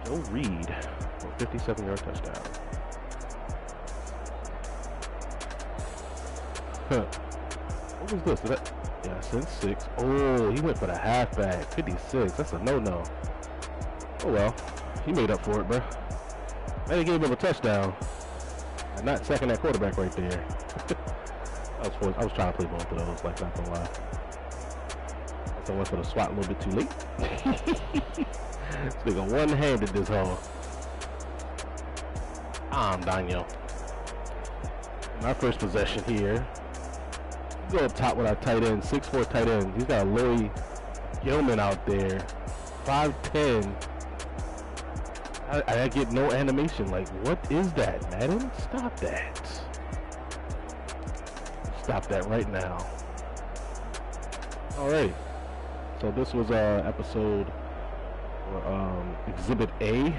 Joe Reed, a 57-yard touchdown. What was this? Yeah, since 6. Oh, he went for the halfback. 56. That's a no-no. Oh well, he made up for it, bro. And he gave him a touchdown. And not sacking that quarterback right there. I was trying to play both of those, like, not gonna lie. So I went for the swat a little bit too late. This nigga one-handed this hole. Daniel. My first possession here. Go up top with our tight end, 6'4" tight end. He's got a Lori Gilman out there, 5'10". I get no animation. Like, what is that, Madden? Stop that. Stop that right now. Alright. So this was episode, or Exhibit A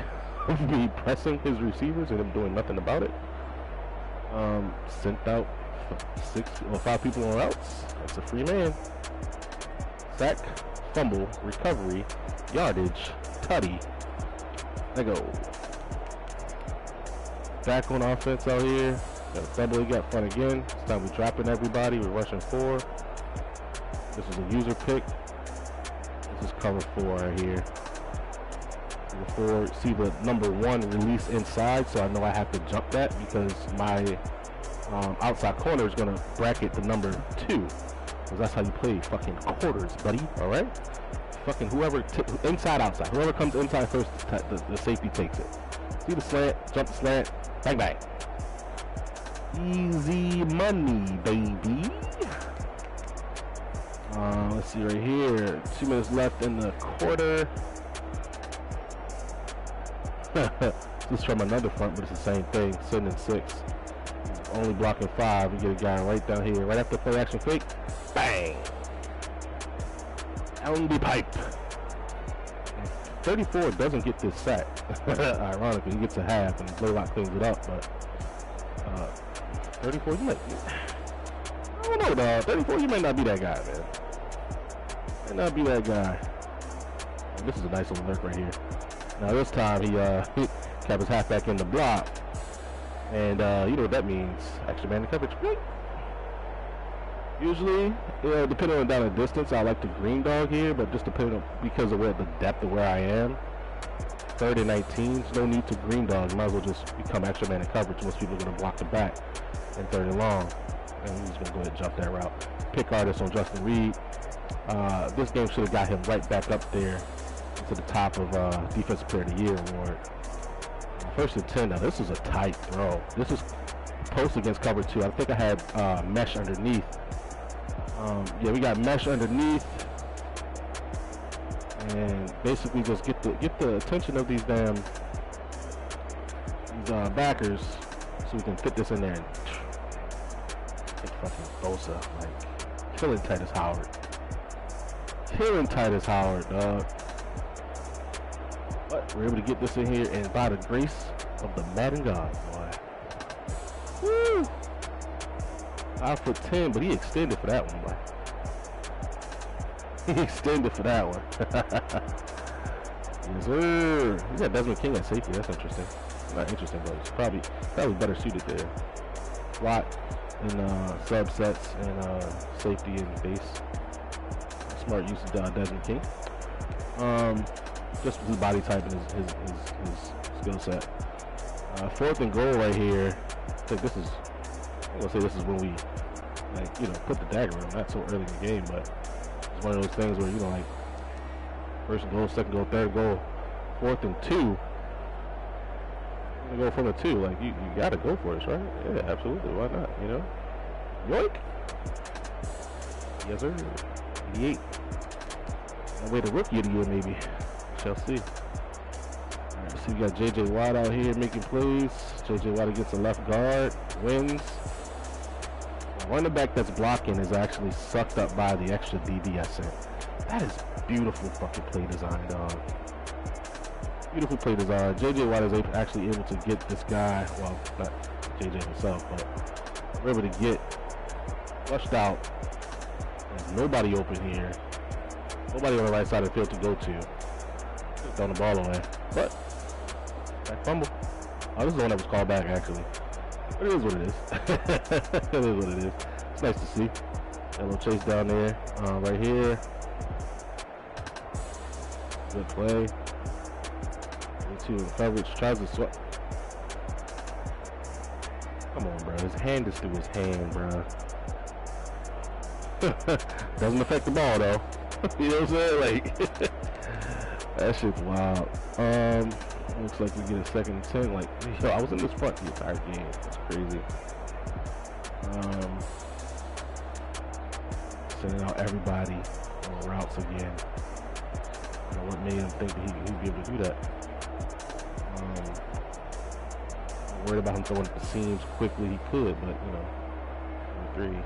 of me pressing his receivers and him doing nothing about it. Sent out 5 people on routes. That's a free man. Sack, fumble, recovery, yardage, tutty. There go. Back on offense out here. Got a fumble, he got fun again. This time we're dropping everybody. We're rushing 4. This is a user pick. This is cover 4 right here. before see the number 1 release inside, so I know I have to jump that because my outside corner is going to bracket the number 2, because that's how you play fucking quarters, buddy. All right, fucking whoever inside outside, whoever comes inside first, the safety takes it. See the slant, jump the slant, bang bang, easy money, baby. Let's see right here, 2 minutes left in the quarter. This is from another front, but it's the same thing. 7 and 6. Only blocking 5. We get a guy right down here, right after play action fake. Bang! Down the pipe. 34 doesn't get this sack. Ironically, he gets a half, and Blaylock cleans it up. But 34, you might. I don't know, dog. 34, you might not be that guy, man. Might not be that guy. Oh, this is a nice little lurk right here. Now this time he kept his halfback in the block, and you know what that means? Extra man in coverage. Usually, depending on down the distance, I like the green dog here, but just depending on because of where the depth of where I am. 3rd and 19, there's no need to green dog. You might as well just become extra man in coverage. Most people are going to block the back and 3rd and long, and he's going to go ahead and jump that route. Pick artist on Justin Reed. This game should have got him right back up there to the top of Defensive Player of the Year award. 1st and 10. Now this is a tight throw. This is post against cover 2. I think I had mesh underneath. Yeah, we got mesh underneath, and basically just get the attention of these backers, so we can fit this in there and take fucking Bosa, like killing Titus Howard. Killing Titus Howard, dog. But we're able to get this in here, and by the grace of the Madden God, boy. Woo! 5'10", but he extended for that one, boy. He extended for that one. Yes, sir. He got Desmond King at safety. That's interesting. Not interesting, but it's probably better suited there. Slot and subsets and safety and base. Smart use of Desmond King. Just his body type and his skill set. 4th and goal right here. I think this is. I'm gonna say this is when we, like, you know, put the dagger in. Not so early in the game, but it's one of those things where, you know, like 1st goal, 2nd goal, 3rd goal, 4th and 2. You're gonna go from the 2. Like you gotta go for it, right? Yeah, absolutely. Why not? You know, yoink. Yes, sir. 88. That way the rookie of the year, maybe. Shall see. All right, so we got J.J. Watt out here making plays. J.J. Watt against the left guard, wins. The running back that's blocking is actually sucked up by the extra DB I sent. That is beautiful fucking play design, dog. Beautiful play design. J.J. Watt is actually able to get this guy, well, not J.J. himself, but we're able to get flushed out. There's nobody open here. Nobody on the right side of the field to go to. Just throwing the ball away. But, back fumble. Oh, this is the one that was called back, actually. But it is what it is. It is what it is. It's nice to see. Got a little chase down there. Right here. Good play. 2 in coverage. Tries to swap. Come on, bro. His hand is through his hand, bro. Doesn't affect the ball, though. You know what I'm saying? Like, that shit's wild. Looks like we get a 2nd and 10. Like, yo, I was in this front the entire game. That's crazy. Sending out everybody on routes again. I don't know what made him think that he'd be able to do that. I'm worried about him throwing at the seams quickly. He could, but, you know, 3.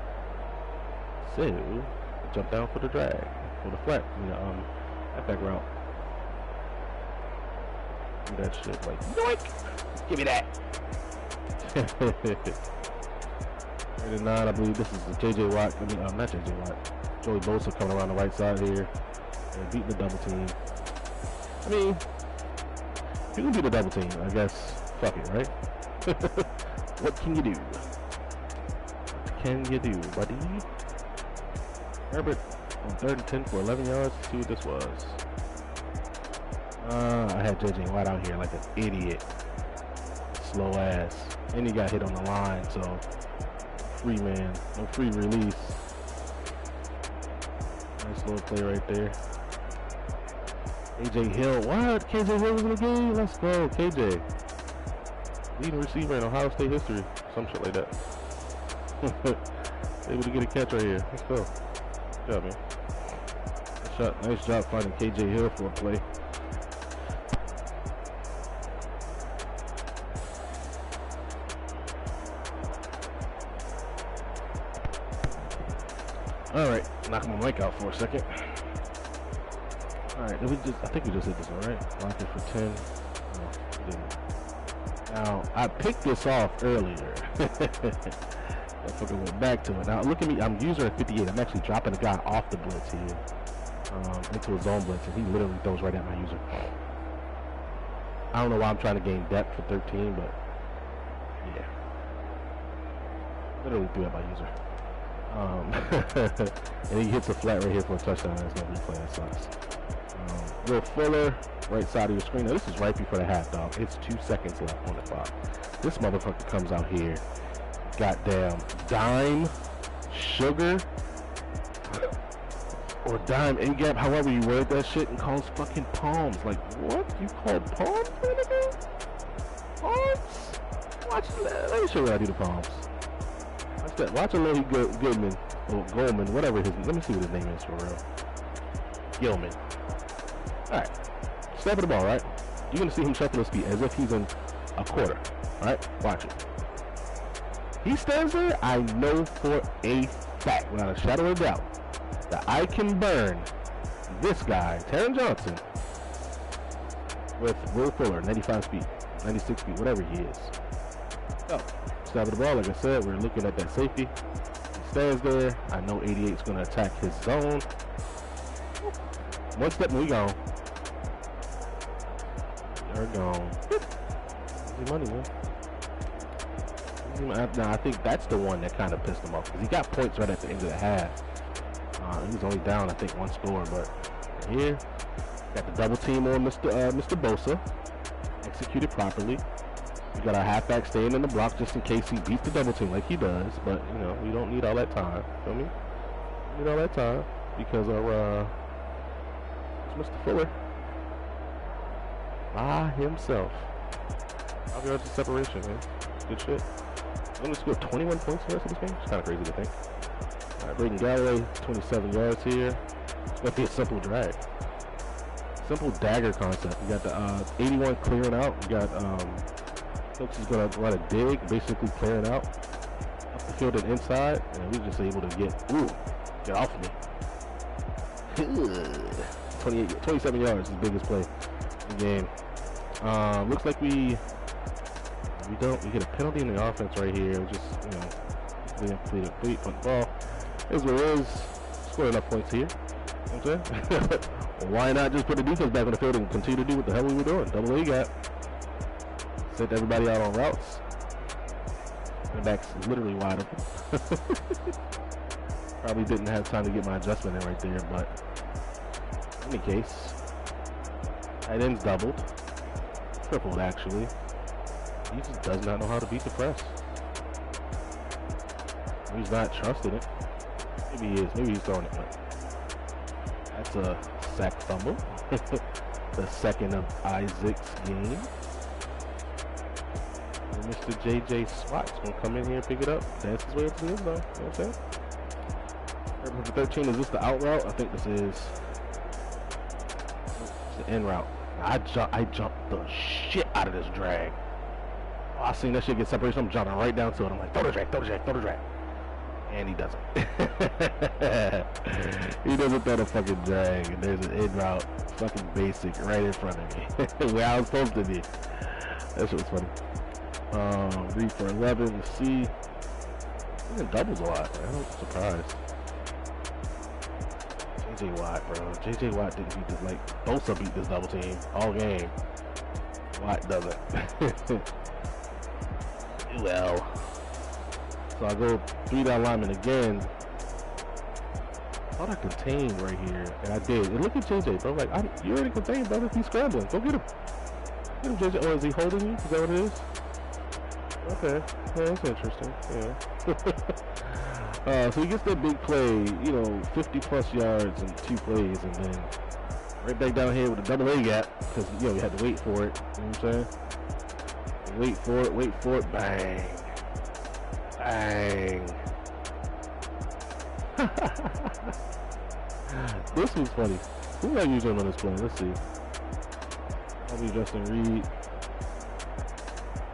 So, jump down for the drag. For the flat, you know, back route. Do that shit, like, yoink! Give me that! 39, I believe this is the J.J. Watt. I mean, not J.J. Watt. Joey Bosa coming around the right side here. And beating the double team. I mean, if you can beat the double team, I guess, fuck it, right? What can you do? What can you do, buddy? Herbert on 3rd and 10 for 11 yards. Let's see what this was. I had J.J. Watt out here like an idiot. Slow ass. And he got hit on the line, so free man. No free release. Nice little play right there. KJ Hill. What? KJ Hill was in the game? Let's go, KJ. Leading receiver in Ohio State history. Some shit like that. Able to get a catch right here. Let's go. Good job, man. Nice job finding KJ Hill for a play. Alright, knock my mic out for a second. Alright, I think we just hit this one, right? Lock it for 10. No, we didn't. Now, I picked this off earlier. I fucking went back to it. Now, look at me. I'm user at 58. I'm actually dropping a guy off the blitz here. Into a zone blitz, and he literally throws right at my user. I don't know why I'm trying to gain depth for 13, but yeah. Literally threw at my user. And he hits a flat right here for a touchdown. There's no replay. That sucks. Will Fuller, right side of your screen. Now, this is right before the half, dog. It's 2 seconds left on the clock. This motherfucker comes out here. Goddamn dime, sugar, or dime in-gap, however you word that shit, and calls fucking palms. Like, what? You call palms, nigga? Palms? Watch that. Let me show you how to do the palms. Watch that. Watch a little Goodman, or Goldman, whatever his, let me see what his name is for real. Gilman. Alright. Snap of the ball, right? You're going to see him shuffle his feet as if he's in a quarter. Alright? Watch it. He stands there, I know for a fact, without a shadow of doubt, that I can burn this guy, Taron Johnson, with Will Fuller, 95 feet, 96 feet, whatever he is. So, snap of the ball, like I said, we're looking at that safety. He stands there, I know 88 is going to attack his zone. One step and we gone. We're gone. Easy money, man. Now, I think that's the one that kind of pissed him off, because he got points right at the end of the half. He was only down, I think, 1 score, but here, got the double team on Mr. Bosa. Executed properly. We got our halfback staying in the block just in case he beats the double team like he does, but, you know, we don't need all that time. Feel me? We need all that time because of, Mr. Fuller. By himself. 5 yards of separation, man. Good shit. I'm going to score 21 points for the rest of this game. It's kind of crazy to think. Alright, Braden Galloway, 27 yards here. It's going to be a simple drag. Simple dagger concept. We got the 81 clearing out. We got Cooks is going to run a dig, basically clearing out up the field and inside. And we're just able to get off of me. 27 yards is the biggest play in the game. Looks like we get a penalty in the offense right here. Just, you know, we didn't complete the ball. Here's what it is. Score enough points here. You know what I'm saying? Why not just put the defense back on the field and continue to do what the hell we were doing? Double A gap. Sent everybody out on routes. The back's literally wide open. Probably didn't have time to get my adjustment in right there, but in any case, tight ends doubled. Tripled, actually. He just does not know how to beat the press. He's not trusting it. Maybe he is. Maybe he's throwing it. But that's a sack fumble. The second of Isaac's game. And Mr. J.J. Swatt's going to come in here and pick it up. Dance his way up to the end zone. You know what I'm saying? Number 13, is this the out route? I think this is the in route. I jumped the shit out of this drag. Oh, I seen that shit get separation. I'm jumping right down to it. I'm like, throw the drag, throw the drag, throw the drag. And he doesn't. He doesn't throw the fucking drag. And there's an in route, fucking basic, right in front of me. Where I was supposed to be. That shit was funny. Read for 11. Let's see. He doubles a lot. I'm surprised. J.J. Watt, bro. J.J. Watt didn't beat this. Like, Bosa beat this double team all game. Watt doesn't. Well. So I go 3 down lineman again. thought I contained right here, and I did. And look at JJ, bro. Like, you already contained, brother. He's scrambling. Go get him. Get him, JJ. Oh, is he holding you? Is that what it is? Okay. Yeah, that's interesting. Yeah. So he gets that big play, you know, 50-plus yards in 2 plays, and then right back down here with a double A gap, because, you know, you had to wait for it. You know what I'm saying? Wait for it. Bang. Bang. This was funny. Who am I using on this play? Let's see. I'll be Justin Reed.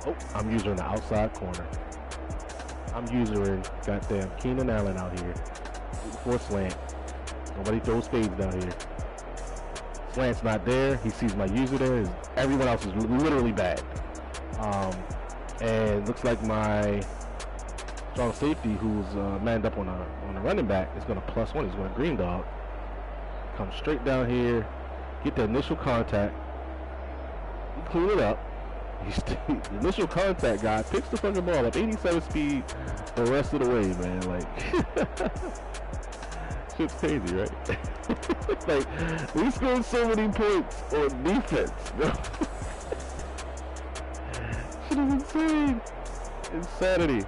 Oh, I'm using the outside corner. I'm using goddamn Keenan Allen out here. For slant. Nobody throws spades down here. Slant's not there. He sees my user there. Everyone else is literally bad. And looks like my strong safety, who's manned up on a running back, is going to +1. He's going to green dog. Come straight down here, get the initial contact. He clean it up. The initial contact guy picks the fucking ball up, 87 speed, the rest of the way, man. Like, shit's crazy, right? Like, we scored so many points on defense, bro. Shit is insane. Insanity.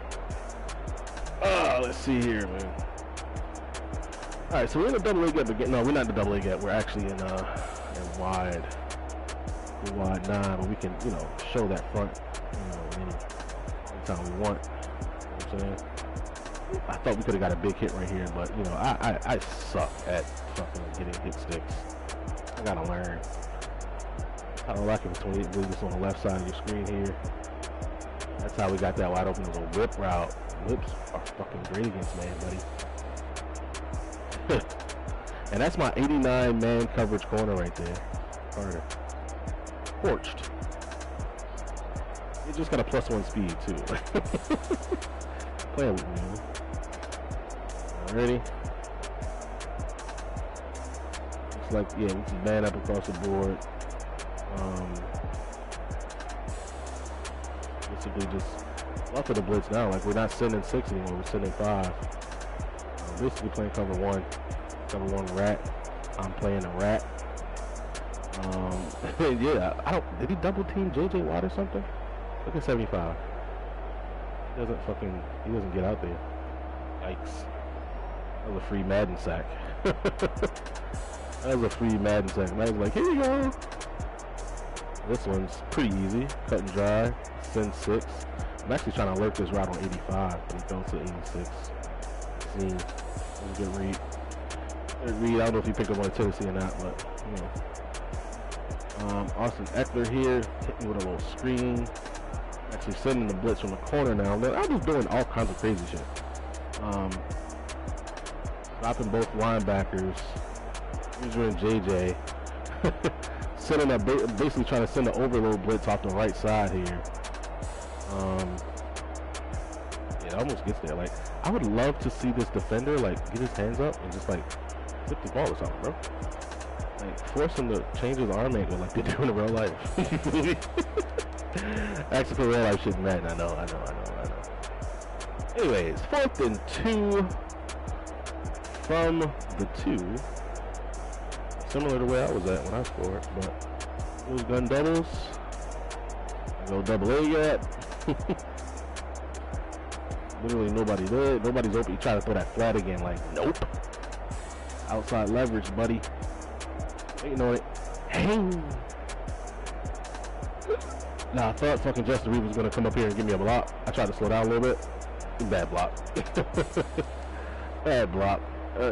Let's see here, man. Alright, so we're in a double A gap again. No, we're not in the double A gap. We're actually in wide 9, but we can, you know, show that front, you know, anytime we want. You know what I'm saying? I thought we could have got a big hit right here, but, you know, I suck at fucking getting hit sticks. I gotta learn. I don't like it between this on the left side of your screen here. That's how we got that wide open. It was a whip route. Whips are fucking great against man, buddy. And that's my 89 man coverage corner right there. Carter. Torched. He just got a +1 speed too. Playing with me, man. Ready? Looks like, yeah, we can man up across the board. Basically just off of the blitz now. Like, we're not sending 6 anymore, we're sending 5. Basically playing cover 1 rat. I'm playing a rat. Yeah, did he double team JJ Watt or something? Look at 75. He doesn't get out there. Yikes. That was a free Madden sack. That was a free Madden sack. Madden's like, here you go. This one's pretty easy. Cut and dry. Send 6. I'm actually trying to lurk this route on 85, but he goes to 86. See, good read. Good read. I don't know if he picked up on Tennessee or not, but, you know. Austin Eckler here, hit me with a little screen. Actually sending the blitz from the corner now. I'm just doing all kinds of crazy shit. Dropping both linebackers. Using JJ. Sending a basically trying to send an overload blitz off the right side here. Yeah, it almost gets there. Like, I would love to see this defender like get his hands up and just like flip the ball or something, bro. Like, force him to change his arm angle like they do in real life. Actually, for real life shit, man. I know. Anyways, 4th and 2 from the 2. Similar to where I was at when I scored, but those gun doubles. Go double A yet. Literally nobody there. Nobody's open. You try to throw that flat again, like, nope. Outside leverage, buddy. Waiting on it. Hey. Nah, I thought fucking Justin Reed was gonna come up here and give me a block. I tried to slow down a little bit. Bad block. Bad block.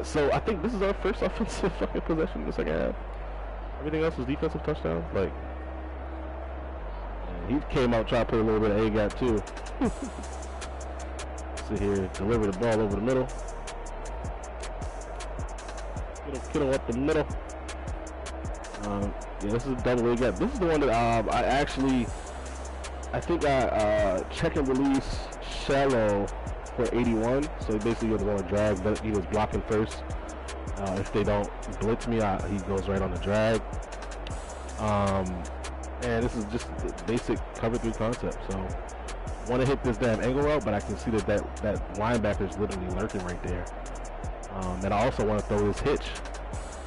So I think this is our first offensive fucking possession in the second half. Everything else was defensive touchdowns. Like, he came out trying to put a little bit of A-gap too. Sit here, deliver the ball over the middle. Get him up the middle. Yeah, this is a double A-gap. This is the one that I think I check and release shallow for 81. So basically you're going to drag, but he was blocking first. If they don't blitz me, he goes right on the drag. And this is just basic cover 3 concept. So want to hit this damn angle route, but I can see that linebacker is literally lurking right there. And I also want to throw this hitch,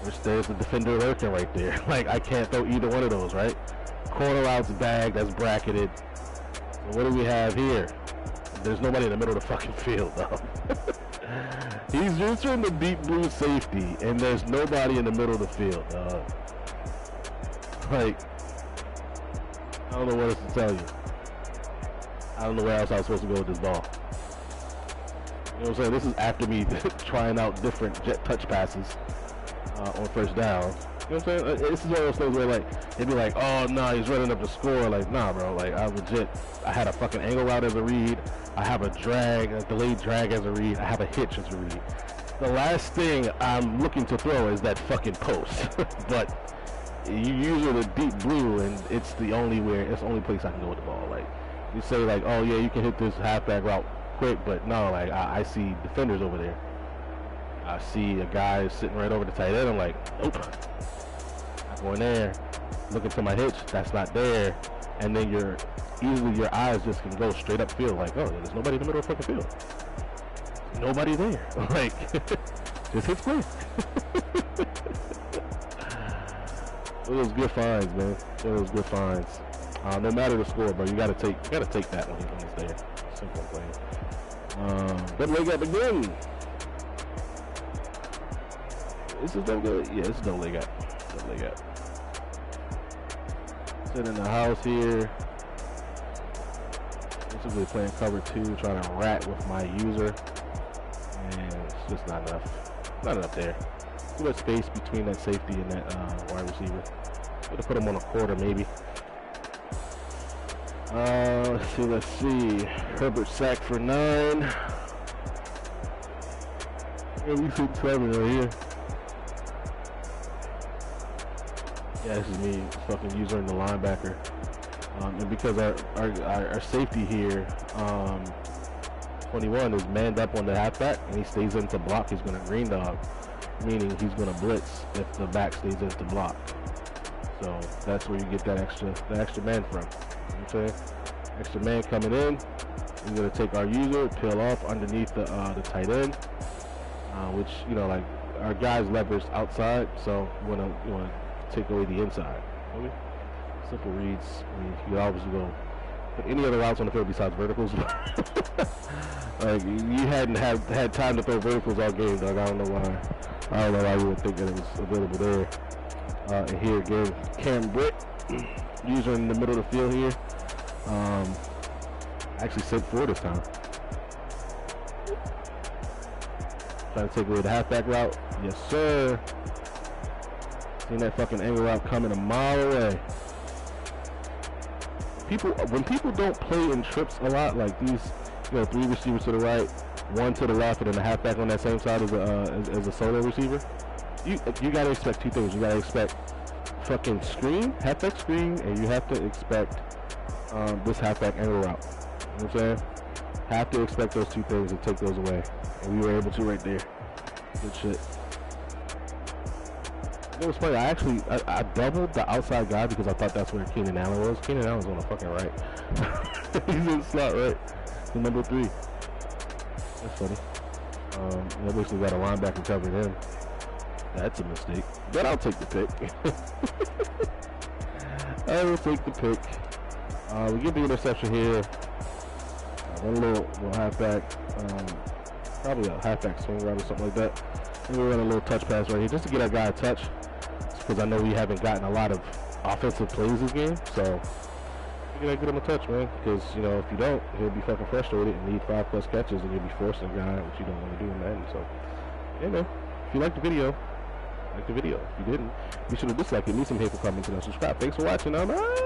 which there's the defender lurking right there. Like, I can't throw either one of those, right? Corner routes bag, that's bracketed. So what do we have here? There's nobody in the middle of the fucking field, though. He's using the deep blue safety, and there's nobody in the middle of the field, dog. Like, I don't know what else to tell you. I don't know where else I was supposed to go with this ball. You know what I'm saying? This is after me trying out different jet touch passes on first down. You know what I'm saying? This is one of those things where, like, they'd be like, oh, no, he's running up the score. Like, nah, bro. Like, I had a fucking angle route as a read. I have a delayed drag as a read. I have a hitch as a read. The last thing I'm looking to throw is that fucking post. But you use it a deep blue, and it's the only place I can go with the ball. Like, you say, like, oh, yeah, you can hit this halfback route quick, but no, like, I see defenders over there. I see a guy sitting right over the tight end. I'm like, nope. Not going there. Looking to my hitch, that's not there. And then your eyes just can go straight up field, like, oh, there's nobody in the middle of the fucking field. Nobody there. Like, just hit quick. Those good finds, man. Those good finds. No matter the score, bro, you gotta take that when it's there. Simple thing. Good leg up again. This is no good. Yeah, this is no leg up. No leg up. Sit in the house here. Basically playing cover 2, trying to rat with my user, and it's just not enough. Not enough there. Too much space between that safety and that wide receiver. Gonna put him on a quarter maybe. Let's see. Herbert sacked for 9. Yeah, we see 7 right here. Yeah, this is me fucking using the linebacker. And because our safety here, 21, is manned up on the halfback, and he stays in to block, he's going to green dog, meaning he's going to blitz if the back stays in to block. So that's where you get that extra man from. You know what I'm saying? Extra man coming in. He's going to take our user, peel off underneath the tight end, which, you know, like, our guys leverage outside, so you want to take away the inside. Okay? Simple reads. I mean, you obviously go put any other routes on the field besides verticals. Like, you hadn't had time to throw verticals all game, dog. I don't know why you would think that it was available there. And here again, Cam Britt, user in the middle of the field here. Actually sent 4 this time. Trying to take away the halfback route. Yes, sir. Seen that fucking angle route coming a mile away. When people don't play in trips a lot, like these, 3 receivers to the right, 1 to the left, and then the halfback on that same side as a solo receiver, you gotta expect 2 things. You gotta expect fucking screen, halfback screen, and you have to expect this halfback angle route. You know what I'm saying? Have to expect those 2 things and take those away. And we were able to right there. Good shit. It was funny. I doubled the outside guy because I thought that's where Keenan Allen was. Keenan Allen's on the fucking right. He's in the slot right. The number 3. That's funny. I basically got a linebacker covering him. That's a mistake. But I'll take the pick. I will take the pick. We get the interception here. One little halfback. Probably a halfback swing route or something like that. And we run a little touch pass right here just to get our guy a touch. Because I know we haven't gotten a lot of offensive plays this game. So you gotta get him a touch, man. Because, if you don't, he'll be fucking frustrated and need 5+ catches, and you'll be forcing a guy, which you don't want to do in that. So, yeah, man. If you liked the video, like the video. If you didn't, be sure to dislike it. Leave some hateful comments and subscribe. Thanks for watching. I'm out.